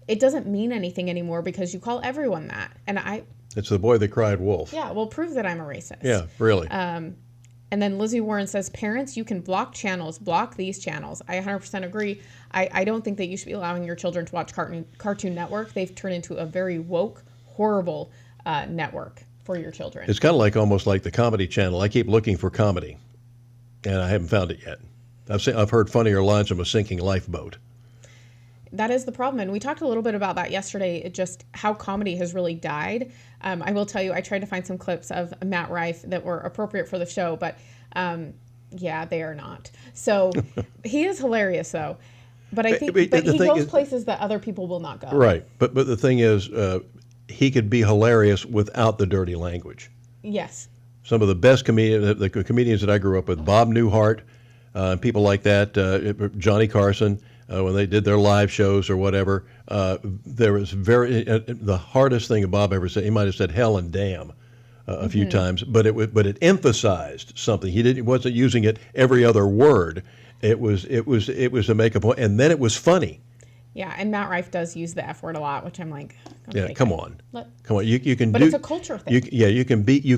Speaker 1: it doesn't mean anything anymore because you call everyone that. And
Speaker 2: It's the boy that cried wolf.
Speaker 1: Yeah, well, prove that I'm a racist.
Speaker 2: Yeah, really.
Speaker 1: And then Lizzie Warren says, parents, you can block channels, block these channels. I 100% agree. I don't think that you should be allowing your children to watch Cartoon Network. They've turned into a very woke, horrible network for your children.
Speaker 2: It's kind of like almost like the Comedy Channel. I keep looking for comedy, and I haven't found it yet. I've heard funnier lines from a sinking lifeboat.
Speaker 1: That is the problem. And we talked a little bit about that yesterday, just how comedy has really died. I will tell you, I tried to find some clips of Matt Rife that were appropriate for the show, but yeah, they are not. So he is hilarious, though. But I think he goes places that other people will not go.
Speaker 2: Right. But the thing is, he could be hilarious without the dirty language.
Speaker 1: Yes.
Speaker 2: Some of the best the comedians that I grew up with, Bob Newhart, people like that, Johnny Carson, when they did their live shows or whatever, there was the hardest thing Bob ever said. He might have said hell and damn a few times, but it emphasized something. He wasn't using it every other word. It was to make a point, and then it was funny.
Speaker 1: Yeah, and Matt Rife does use the F word a lot, which I'm like, okay,
Speaker 2: yeah, come on. You can.
Speaker 1: But it's a culture thing.
Speaker 2: You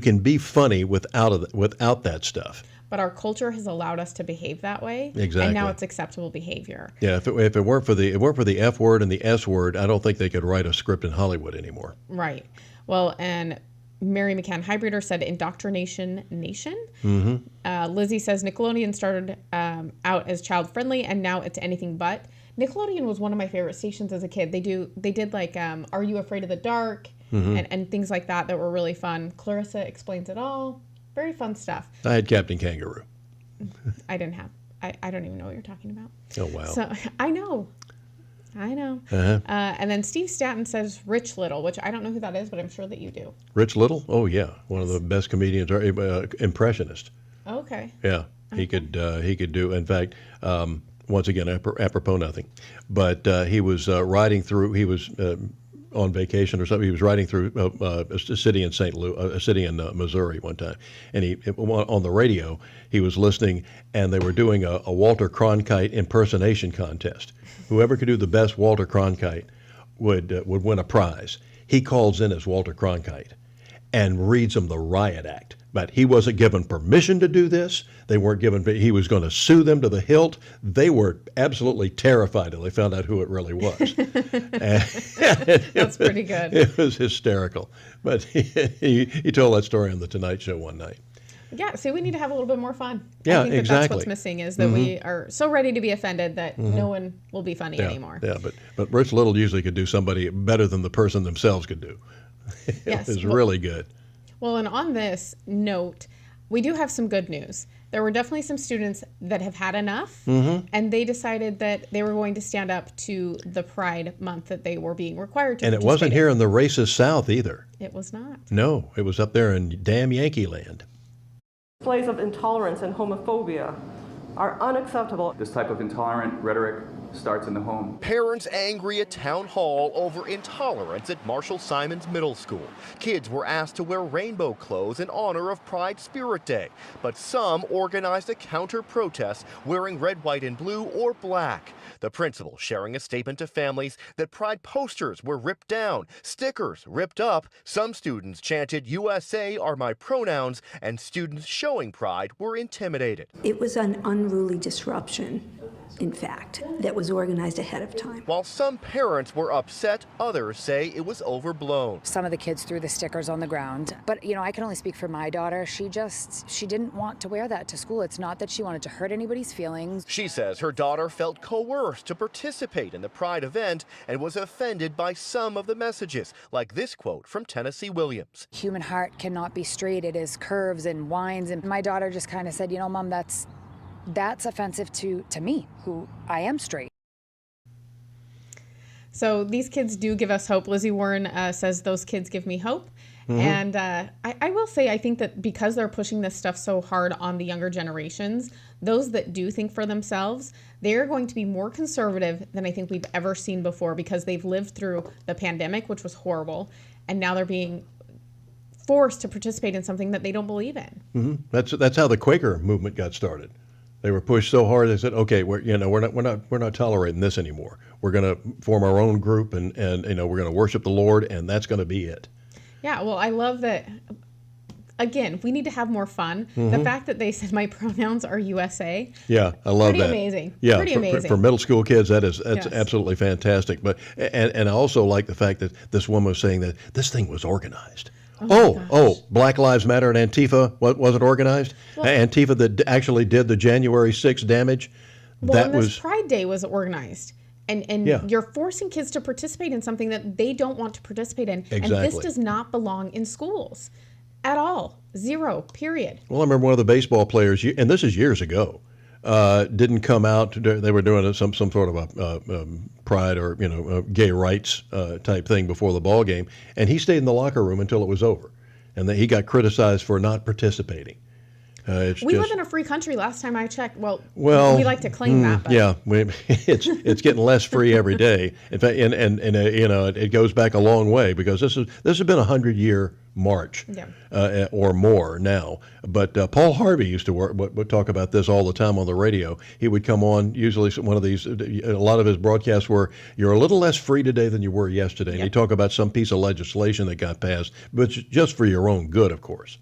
Speaker 2: can be funny without that stuff.
Speaker 1: But our culture has allowed us to behave that way.
Speaker 2: Exactly.
Speaker 1: And now it's acceptable behavior.
Speaker 2: Yeah, if it weren't for the F word and the S word, I don't think they could write a script in Hollywood anymore.
Speaker 1: Right. Well, and Mary McCann Hybreeder said indoctrination nation.
Speaker 2: Mm-hmm.
Speaker 1: Lizzie says Nickelodeon started out as child friendly and now it's anything but. Nickelodeon was one of my favorite stations as a kid. They did like Are You Afraid of the Dark?
Speaker 2: Mm-hmm.
Speaker 1: and things like that were really fun. Clarissa Explains It All. Very fun stuff.
Speaker 2: I had Captain Kangaroo.
Speaker 1: I didn't have. I don't even know what you're talking about.
Speaker 2: Oh, wow.
Speaker 1: So I know.
Speaker 2: Uh-huh.
Speaker 1: And then Steve Stanton says Rich Little, which I don't know who that is, but I'm sure that you do.
Speaker 2: Rich Little? Oh, yeah. One of the best comedians, impressionist.
Speaker 1: Okay.
Speaker 2: Yeah. He could do, in fact, once again, apropos nothing, but he was riding through, he was on vacation or something. He was riding through a city in Missouri one time, and on the radio he was listening, and they were doing a Walter Cronkite impersonation contest. Whoever could do the best Walter Cronkite would win a prize. He calls in as Walter Cronkite and reads them the riot act. But he wasn't given permission to do this. They weren't given. He was going to sue them to the hilt. They were absolutely terrified when they found out who it really was.
Speaker 1: That's pretty good.
Speaker 2: It was hysterical. But he told that story on the Tonight Show one night.
Speaker 1: Yeah, see, we need to have a little bit more fun.
Speaker 2: Yeah,
Speaker 1: I think
Speaker 2: exactly.
Speaker 1: That's what's missing is that we are so ready to be offended that no one will be funny anymore.
Speaker 2: Yeah, but Rich Little usually could do somebody better than the person themselves could do. It was really good.
Speaker 1: Well, and on this note, we do have some good news. There were definitely some students that have had enough, and they decided that they were going to stand up to the Pride Month that they were being required to.
Speaker 2: And it wasn't here in the racist South either.
Speaker 1: It was not.
Speaker 2: No, it was up there in damn Yankee Land.
Speaker 19: Displays of intolerance and homophobia are unacceptable.
Speaker 20: This type of intolerant rhetoric starts in the home.
Speaker 21: Parents angry at town hall over intolerance at Marshall Simons Middle School. Kids were asked to wear rainbow clothes in honor of Pride Spirit Day, but some organized a counter-protest wearing red, white, and blue or black. The principal sharing a statement to families that Pride posters were ripped down, stickers ripped up. Some students chanted "USA are my pronouns," and students showing pride were intimidated.
Speaker 22: It was an unruly disruption
Speaker 3: in fact, that was organized ahead of time.
Speaker 21: While some parents were upset, others say it was overblown.
Speaker 22: Some of the kids threw the stickers on the ground. But, you know, I can only speak for my daughter. She didn't want to wear that to school. It's not that she wanted to hurt anybody's feelings.
Speaker 21: She says her daughter felt coerced to participate in the Pride event and was offended by some of the messages, like this quote from Tennessee Williams.
Speaker 22: Human heart cannot be straight. It is curves and winds. And my daughter just kind of said, you know, Mom, that's offensive to me, who I am straight.
Speaker 1: So these kids do give us hope. Lizzie Warren says those kids give me hope. Mm-hmm. And I will say, I think that because they're pushing this stuff so hard on the younger generations, those that do think for themselves, they're going to be more conservative than I think we've ever seen before, because they've lived through the pandemic, which was horrible, and now they're being forced to participate in something that they don't believe in.
Speaker 2: Mm-hmm. That's how the Quaker movement got started. They were pushed so hard. They said, "Okay, we're not tolerating this anymore. We're going to form our own group, and we're going to worship the Lord, and that's going to be it."
Speaker 1: Yeah, well, I love that. Again, we need to have more fun.
Speaker 2: Mm-hmm.
Speaker 1: The fact that they said my pronouns are USA.
Speaker 2: Yeah, I love that.
Speaker 1: Pretty amazing.
Speaker 2: Yeah,
Speaker 1: pretty amazing.
Speaker 2: For middle school kids, that's
Speaker 1: yes.
Speaker 2: absolutely fantastic. But and I also like the fact that this woman was saying that this thing was organized. Oh, Black Lives Matter and Antifa wasn't organized? Well, Antifa that actually did the January 6th damage?
Speaker 1: Well, this Pride Day was organized. And
Speaker 2: yeah.
Speaker 1: You're forcing kids to participate in something that they don't want to participate in.
Speaker 2: Exactly.
Speaker 1: And this does not belong in schools at all. Zero, period.
Speaker 2: Well, I remember one of the baseball players, and this is years ago, didn't come out. They were doing some sort of a pride or gay rights type thing before the ball game, and he stayed in the locker room until it was over, and he got criticized for not participating.
Speaker 1: We live in a free country. Last time I checked, well, we like to claim that. But.
Speaker 2: Yeah, it's getting less free every day. In fact, and it goes back a long way, because this has been a 100-year march or more now. But Paul Harvey used to would talk about this all the time on the radio. He would come on, usually one of these. A lot of his broadcasts were, "You're a little less free today than you were yesterday," and he'd talk about some piece of legislation that got passed, but just for your own good, of course.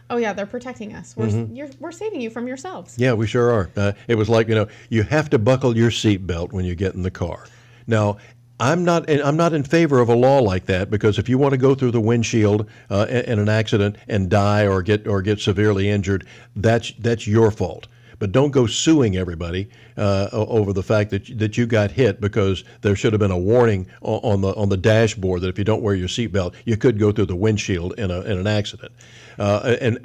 Speaker 1: Oh, yeah, they're protecting us. We're saving you from yourselves.
Speaker 2: Yeah, we sure are. It was like, you have to buckle your seatbelt when you get in the car. Now, I'm not in favor of a law like that, because if you want to go through the windshield in an accident and die or get severely injured, that's your fault. But don't go suing everybody over the fact that you got hit, because there should have been a warning on the dashboard that if you don't wear your seatbelt, you could go through the windshield in an accident. And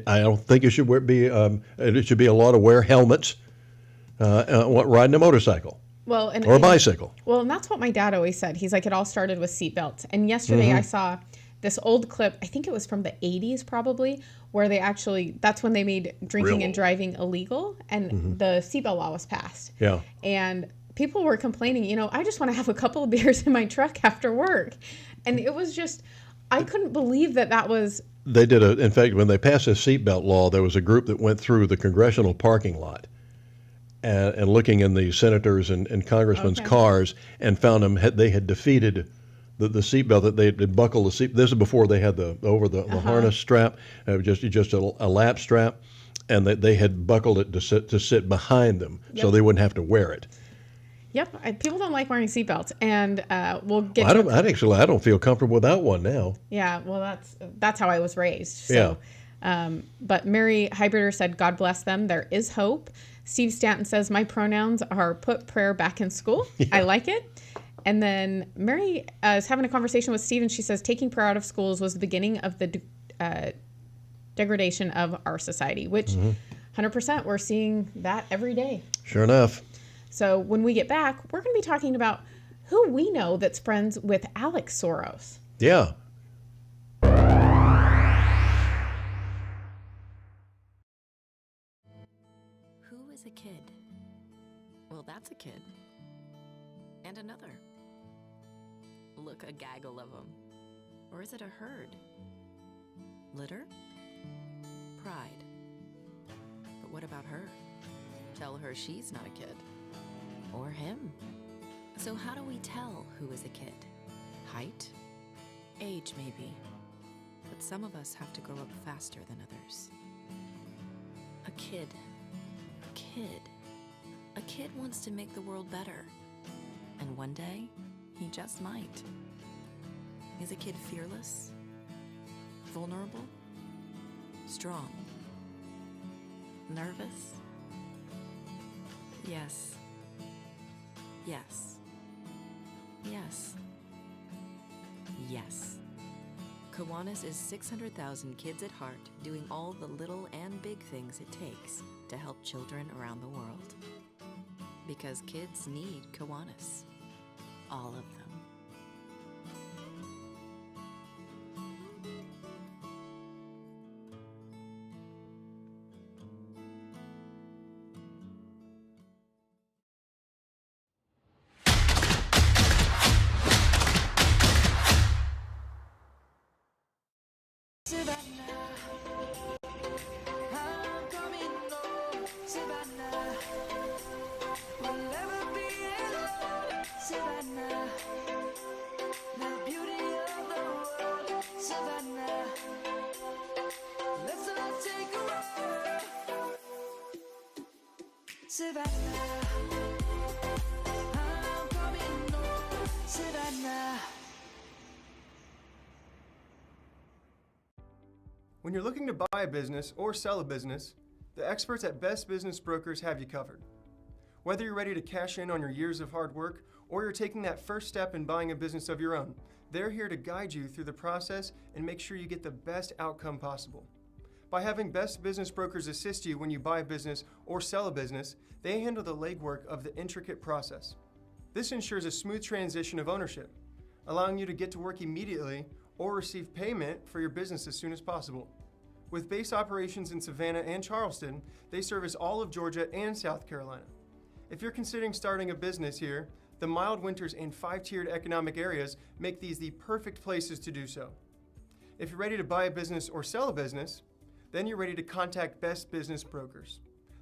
Speaker 2: I don't think it should be a law to wear helmets riding a motorcycle.
Speaker 1: Well,
Speaker 2: or a bicycle.
Speaker 1: Well, and that's what my dad always said. He's like, it all started with seatbelts. And yesterday I saw this old clip, I think it was from the 80s probably, where that's when they made drinking and driving illegal, and the seatbelt law was passed.
Speaker 2: Yeah.
Speaker 1: And people were complaining, I just want to have a couple of beers in my truck after work. And it was just, I couldn't believe that was...
Speaker 2: They did in fact, when they passed this seatbelt law, there was a group that went through the congressional parking lot and looking in the senators' and congressmen's cars, and found they had defeated the seatbelt, that they had buckled the seat. This is before they had the harness strap, just a lap strap, and they had buckled it to sit behind them, so they wouldn't have to wear it.
Speaker 1: Yep, people don't like wearing seatbelts, and we'll get.
Speaker 2: Well, I don't feel comfortable without one now.
Speaker 1: Yeah, well, that's how I was raised. So, but Mary Hybrider said, "God bless them. There is hope." Steve Stanton says, "My pronouns are put prayer back in school." Yeah. I like it. And then Mary is having a conversation with Steve, and she says, "Taking prayer out of schools was the beginning of the degradation of our society," which 100% we're seeing that every day.
Speaker 2: Sure enough.
Speaker 1: So when we get back, we're going to be talking about who we know that's friends with Alex Soros.
Speaker 2: Yeah.
Speaker 23: Who is a kid? Well, that's a kid. And another. Look, a gaggle of them. Or is it a herd? Litter? Pride. But what about her? Tell her she's not a kid. Or him. So how do we tell who is a kid? Height? Age, maybe. But some of us have to grow up faster than others. A kid. A kid. A kid wants to make the world better. And one day, he just might. Is a kid fearless? Vulnerable? Strong? Nervous? Yes. Yes. Yes. Yes. Kiwanis is 600,000 kids at heart doing all the little and big things it takes to help children around the world. Because kids need Kiwanis. All of them.
Speaker 4: When you're looking to buy a business or sell a business, the experts at Best Business Brokers have you covered. Whether you're ready to cash in on your years of hard work or you're taking that first step in buying a business of your own, they're here to guide you through the process and make sure you get the best outcome possible. By having Best Business Brokers assist you when you buy a business or sell a business, they handle the legwork of the intricate process. This ensures a smooth transition of ownership, allowing you to get to work immediately or receive payment for your business as soon as possible. With base operations in Savannah and Charleston, they service all of Georgia and South Carolina. If you're considering starting a business here, the mild winters and 5-tiered economic areas make these the perfect places to do so. If you're ready to buy a business or sell a business, then you're ready to contact Best Business Brokers.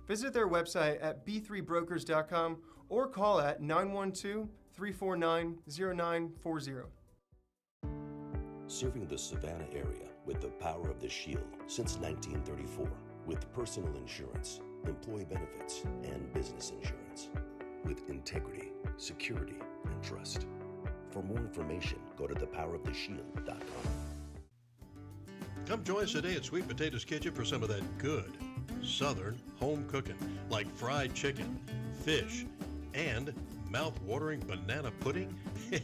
Speaker 4: Visit their website at b3brokers.com or call at 912-349-0940.
Speaker 7: Serving the Savannah area with the power of the Shield since 1934, with personal insurance, employee benefits, and business insurance. With integrity, security, and trust. For more information, go to thepoweroftheshield.com.
Speaker 2: Come join us today at Sweet Potatoes Kitchen for some of that good Southern home cooking, like fried chicken, fish, and mouth-watering banana pudding.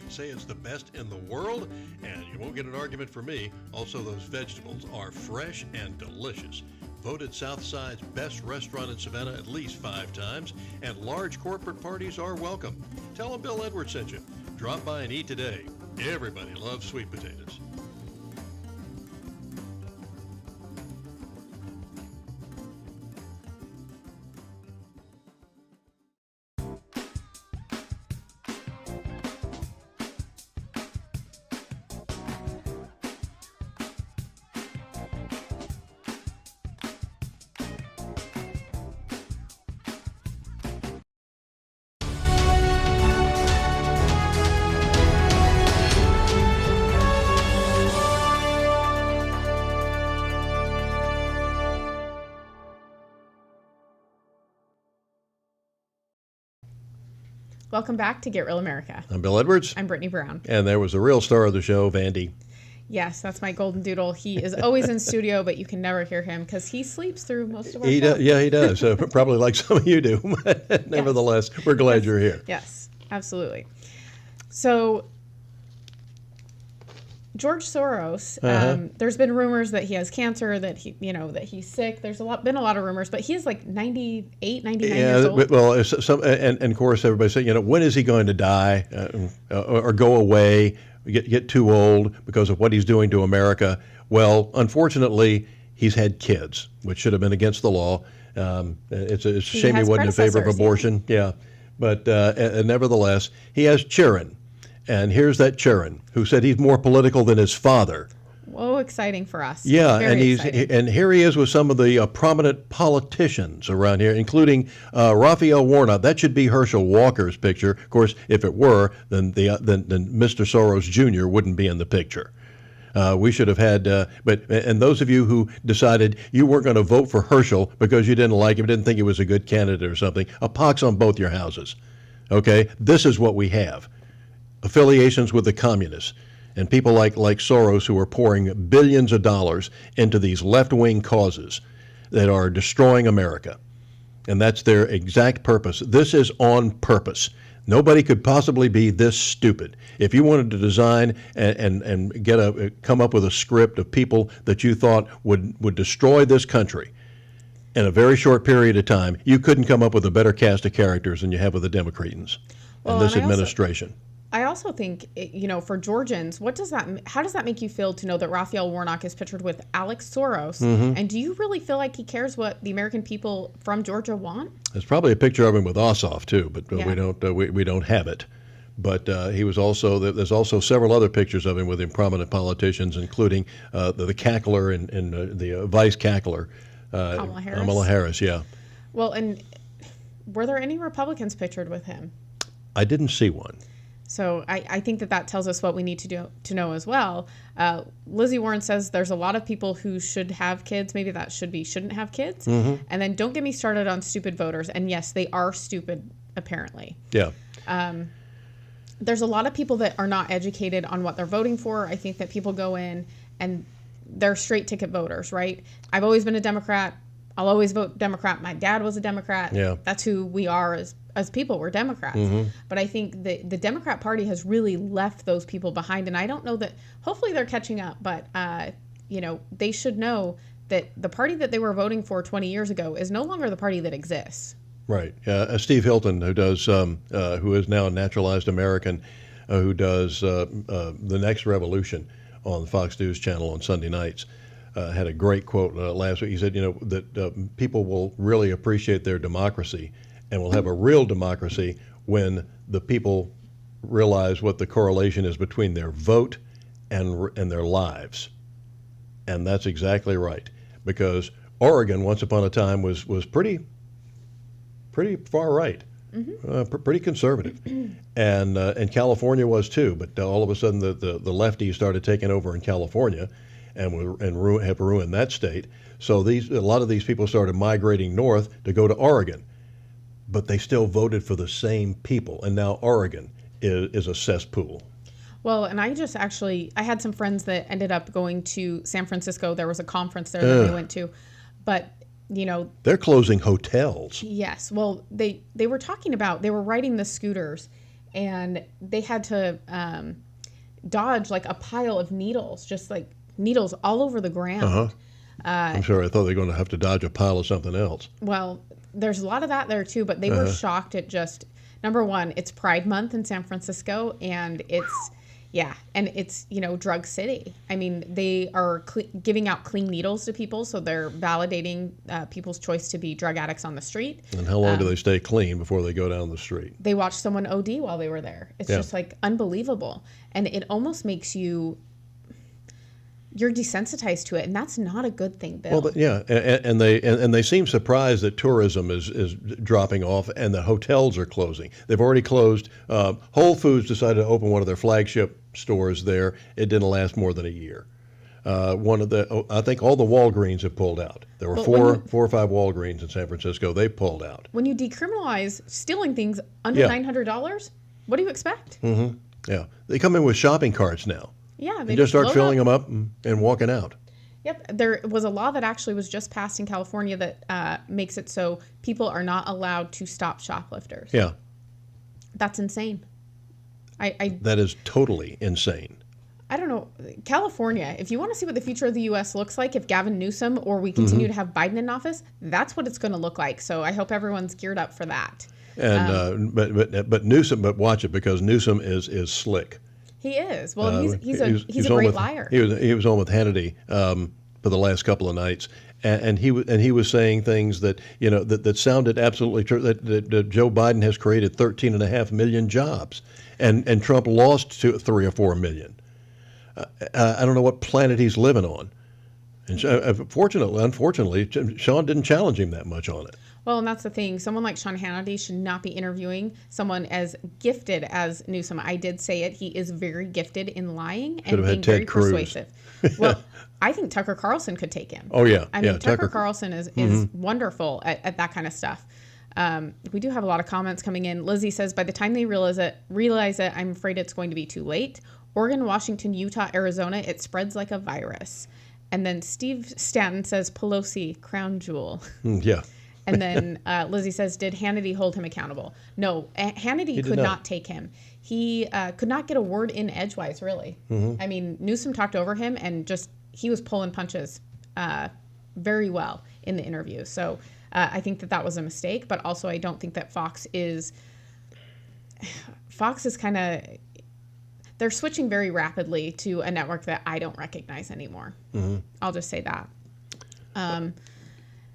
Speaker 2: Say it's the best in the world, and you won't get an argument from me. Also, those vegetables are fresh and delicious. Voted Southside's best restaurant in Savannah at least 5 times, and large corporate parties are welcome. Tell them Bill Edwards sent you. Drop by and eat today. Everybody loves sweet potatoes.
Speaker 1: Welcome back to Get Real America.
Speaker 2: I'm Bill Edwards.
Speaker 1: I'm Brittany Brown.
Speaker 2: And there was the real star of the show, Vandy.
Speaker 1: Yes, that's my golden doodle. He is always in studio, but you can never hear him because he sleeps through most of our show.
Speaker 2: Yeah, he does. Probably like some of you do. Nevertheless, we're glad you're here.
Speaker 1: Yes, absolutely. So, George Soros, there's been rumors that he has cancer, that that he's sick. There's been a lot of rumors, but he is like 98, 99 years old.
Speaker 2: Well, and of course, everybody saying, when is he going to die or go away, get too old because of what he's doing to America? Well, unfortunately, he's had kids, which should have been against the law. It's a shame he wasn't in favor of abortion. Yeah. But nevertheless, he has children. And here's that Charon, who said he's more political than his father.
Speaker 1: Whoa, exciting for us.
Speaker 2: Yeah, and here he is with some of the prominent politicians around here, including Raphael Warnock. That should be Herschel Walker's picture. Of course, if it were, then Mr. Soros Jr. wouldn't be in the picture. We should have had, and those of you who decided you weren't going to vote for Herschel because you didn't like him, didn't think he was a good candidate or something, a pox on both your houses. Okay, this is what we have: affiliations with the communists and people like Soros, who are pouring billions of dollars into these left-wing causes that are destroying America. And that's their exact purpose. This is on purpose. Nobody could possibly be this stupid. If you wanted to design and come up with a script of people that you thought would destroy this country in a very short period of time, you couldn't come up with a better cast of characters than you have with the Democrats and this administration.
Speaker 1: I also think, for Georgians, how does that make you feel to know that Raphael Warnock is pictured with Alex Soros?
Speaker 2: Mm-hmm.
Speaker 1: And do you really feel like he cares what the American people from Georgia want?
Speaker 2: There's probably a picture of him with Ossoff too, but
Speaker 1: Yeah.
Speaker 2: we don't have it. But he was also there's also several other pictures of him with prominent politicians, including the cackler and the vice cackler, Kamala Harris. Yeah.
Speaker 1: Well, and were there any Republicans pictured with him?
Speaker 2: I didn't see one.
Speaker 1: So I think that tells us what we need to know as well. Lizzie Warren says there's a lot of people who should have kids. Maybe that shouldn't have kids.
Speaker 2: Mm-hmm.
Speaker 1: And then don't get me started on stupid voters. And yes, they are stupid, apparently.
Speaker 2: Yeah.
Speaker 1: There's a lot of people that are not educated on what they're voting for. I think that people go in and they're straight ticket voters, right? I've always been a Democrat. I'll always vote Democrat. My dad was a Democrat.
Speaker 2: Yeah.
Speaker 1: That's who we are as people. We're Democrats.
Speaker 2: Mm-hmm.
Speaker 1: But I think the Democrat Party has really left those people behind. And I don't know that, hopefully they're catching up, but, they should know that the party that they were voting for 20 years ago is no longer the party that exists.
Speaker 2: Right. Steve Hilton, who is now a naturalized American, who does The Next Revolution on the Fox News channel on Sunday nights, had a great quote last week. He said, that people will really appreciate their democracy and will have a real democracy when the people realize what the correlation is between their vote and their lives. And that's exactly right. Because Oregon, once upon a time, was pretty far right, pretty conservative, and California was too. But all of a sudden, the lefties started taking over in California, and have ruined that state. So a lot of these people started migrating north to go to Oregon, but they still voted for the same people, and now Oregon is a cesspool.
Speaker 1: Well, and I had some friends that ended up going to San Francisco. There was a conference there that they went to, but
Speaker 2: they're closing hotels.
Speaker 1: Yes. Well, they were talking about, they were riding the scooters and they had to dodge like a pile of needles, just like needles all over the ground.
Speaker 2: Uh-huh. I'm sorry, I thought they were going to have to dodge a pile of something else.
Speaker 1: Well, there's a lot of that there too, but they were shocked at just, number one, it's Pride Month in San Francisco, and it's Drug City. I mean, they are giving out clean needles to people, so they're validating people's choice to be drug addicts on the street.
Speaker 2: And how long do they stay clean before they go down the street?
Speaker 1: They watched someone OD while they were there. It's just like unbelievable. And it almost makes you're desensitized to it, and that's not a good thing, Bill.
Speaker 2: Well, and they seem surprised that tourism is dropping off and the hotels are closing. They've already closed. Whole Foods decided to open one of their flagship stores there. It didn't last more than a year. I think all the Walgreens have pulled out. There were four or five Walgreens in San Francisco. They pulled out.
Speaker 1: When you decriminalize stealing things under $900, what do you expect?
Speaker 2: Mm-hmm. Yeah, they come in with shopping carts now.
Speaker 1: Yeah,
Speaker 2: they just start filling them up and walking out.
Speaker 1: Yep. There was a law that actually was just passed in California that makes it so people are not allowed to stop shoplifters.
Speaker 2: Yeah.
Speaker 1: That's insane.
Speaker 2: That is totally insane.
Speaker 1: I don't know. California, if you want to see what the future of the U.S. looks like, if Gavin Newsom or we continue to have Biden in office, that's what it's going to look like. So I hope everyone's geared up for that.
Speaker 2: And but Newsom, but watch it, because Newsom is slick.
Speaker 1: He is. Well, he's a great liar.
Speaker 2: He was on with Hannity for the last couple of nights, and he was saying things that that sounded absolutely true. That Joe Biden has created 13.5 million jobs, and Trump lost 3 or 4 million. I don't know what planet he's living on, And unfortunately, Sean didn't challenge him that much on it.
Speaker 1: Well, and that's the thing. Someone like Sean Hannity should not be interviewing someone as gifted as Newsom. I did say it. He is very gifted in lying and being very persuasive. Well, I think Tucker Carlson could take him.
Speaker 2: Oh, yeah.
Speaker 1: I mean, Tucker Carlson is wonderful at that kind of stuff. We do have a lot of comments coming in. Lizzie says, by the time they realize it, I'm afraid it's going to be too late. Oregon, Washington, Utah, Arizona, it spreads like a virus. And then Steve Stanton says, Pelosi, crown jewel.
Speaker 2: Yeah.
Speaker 1: And then Lizzie says, did Hannity hold him accountable? No, Hannity could not take him. He could not get a word in edgewise, really. I mean, Newsom talked over him and he was pulling punches very well in the interview. So I think that was a mistake, but also I don't think that Fox is kind of, they're switching very rapidly to a network that I don't recognize anymore. I'll just say that.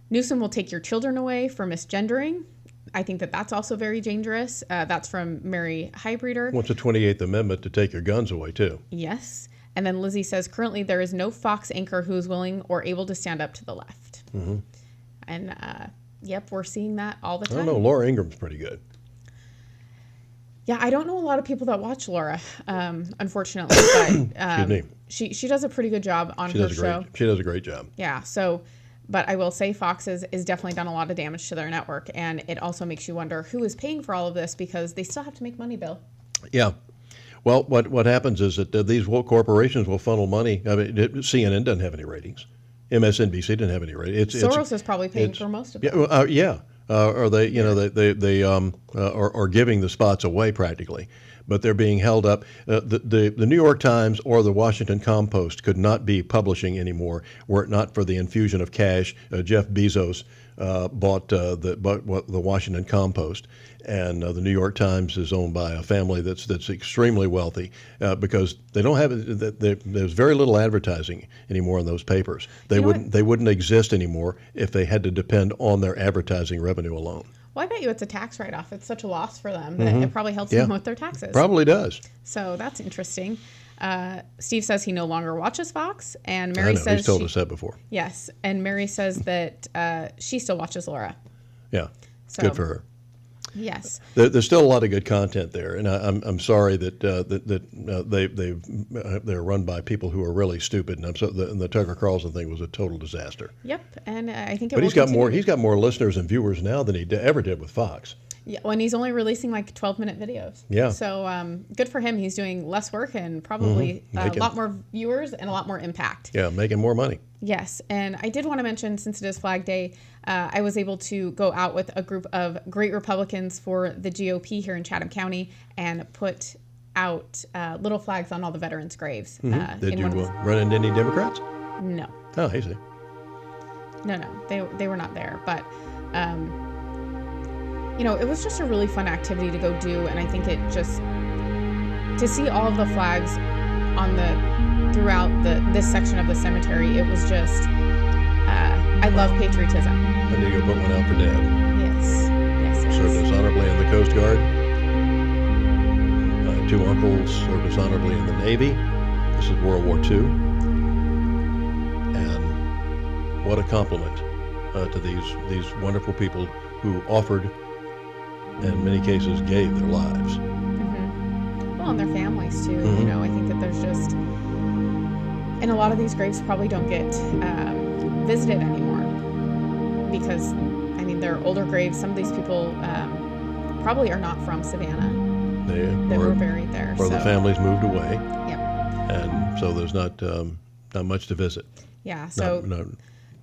Speaker 1: Newsom will take your children away for misgendering. I think that's also very dangerous. That's from Mary Highbreeder.
Speaker 2: Wants the 28th Amendment to take your guns away, too.
Speaker 1: Yes. And then Lizzie says, currently there is no Fox anchor who is willing or able to stand up to the left. And, yep, we're seeing that all the time.
Speaker 2: I don't know. Laura Ingram's pretty good.
Speaker 1: Yeah, I don't know a lot of people that watch Laura, unfortunately. But she does a pretty good job on her show.
Speaker 2: She does a great job.
Speaker 1: Yeah, so... But I will say Fox is definitely done a lot of damage to their network. And it also makes you wonder who is paying for all of this because they still have to make money, Bill.
Speaker 2: Yeah. Well, what happens is that these corporations will funnel money. I mean, CNN doesn't have any ratings. MSNBC didn't have any ratings.
Speaker 1: Soros is probably paying for most of it.
Speaker 2: Yeah. Or they, they are giving the spots away practically. But they're being held up. The New York Times or the Washington Compost could not be publishing anymore were it not for the infusion of cash. Jeff Bezos bought the Washington Compost, and the New York Times is owned by a family that's extremely wealthy because they don't have there's very little advertising anymore in those papers. They wouldn't exist anymore if they had to depend on their advertising revenue alone.
Speaker 1: Well, I bet you it's a tax write-off. It's such a loss for them that it probably helps them with their taxes.
Speaker 2: Probably does.
Speaker 1: So that's interesting. Steve says he no longer watches Fox, and
Speaker 2: I
Speaker 1: Mary
Speaker 2: know,
Speaker 1: says
Speaker 2: he's told us that before.
Speaker 1: Yes, and Mary says that she still watches Laura.
Speaker 2: Yeah,
Speaker 1: so,
Speaker 2: good for her.
Speaker 1: Yes,
Speaker 2: there's still a lot of good content there, and I'm sorry that they're run by people who are really stupid, and the Tucker Carlson thing was a total disaster.
Speaker 1: Yep, and I think.
Speaker 2: But he's got more listeners and viewers now than he ever did with Fox.
Speaker 1: Yeah, when he's only releasing like 12-minute videos.
Speaker 2: Yeah.
Speaker 1: So good for him. He's doing less work and probably a lot more viewers and a lot more impact.
Speaker 2: Yeah, making more money.
Speaker 1: Yes, and I did want to mention, since it is Flag Day, I was able to go out with a group of great Republicans for the GOP here in Chatham County and put out little flags on all the veterans' graves.
Speaker 2: Did you run into any Democrats?
Speaker 1: No.
Speaker 2: Oh, I see.
Speaker 1: No, they were not there, but. It was just a really fun activity to go do, and I think it just to see all of the flags throughout this section of the cemetery. It was just I love patriotism.
Speaker 2: I need to go put one out for Dad.
Speaker 1: Yes.
Speaker 2: Served us honorably in the Coast Guard. 2 uncles served us honorably in the Navy. This is World War II, and what a compliment to these wonderful people who offered. In many cases, gave their lives.
Speaker 1: Well, and their families too. I think that there's just, and a lot of these graves probably don't get visited anymore because, they're older graves. Some of these people probably are not from Savannah. They were buried there.
Speaker 2: Or the families moved away.
Speaker 1: Yep.
Speaker 2: And so there's not much to visit.
Speaker 1: Yeah. So.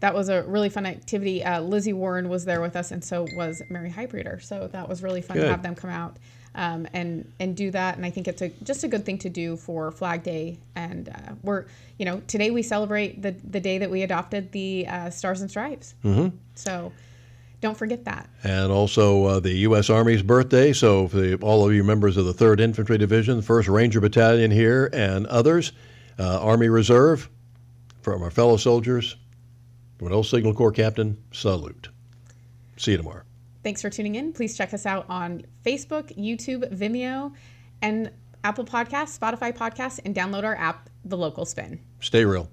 Speaker 1: That was a really fun activity. Lizzie Warren was there with us, and so was Mary Highbreeder. So that was really fun to have them come out and do that. And I think it's just a good thing to do for Flag Day. And today we celebrate the day that we adopted the Stars and Stripes. So don't forget that.
Speaker 2: And also the U.S. Army's birthday. So for all of you members of the 3rd Infantry Division, the 1st Ranger Battalion here, and others, Army Reserve, from our fellow soldiers, from an old Signal Corps captain, salute. See you tomorrow.
Speaker 1: Thanks for tuning in. Please check us out on Facebook, YouTube, Vimeo, and Apple Podcasts, Spotify Podcasts, and download our app, The Local Spin.
Speaker 2: Stay real.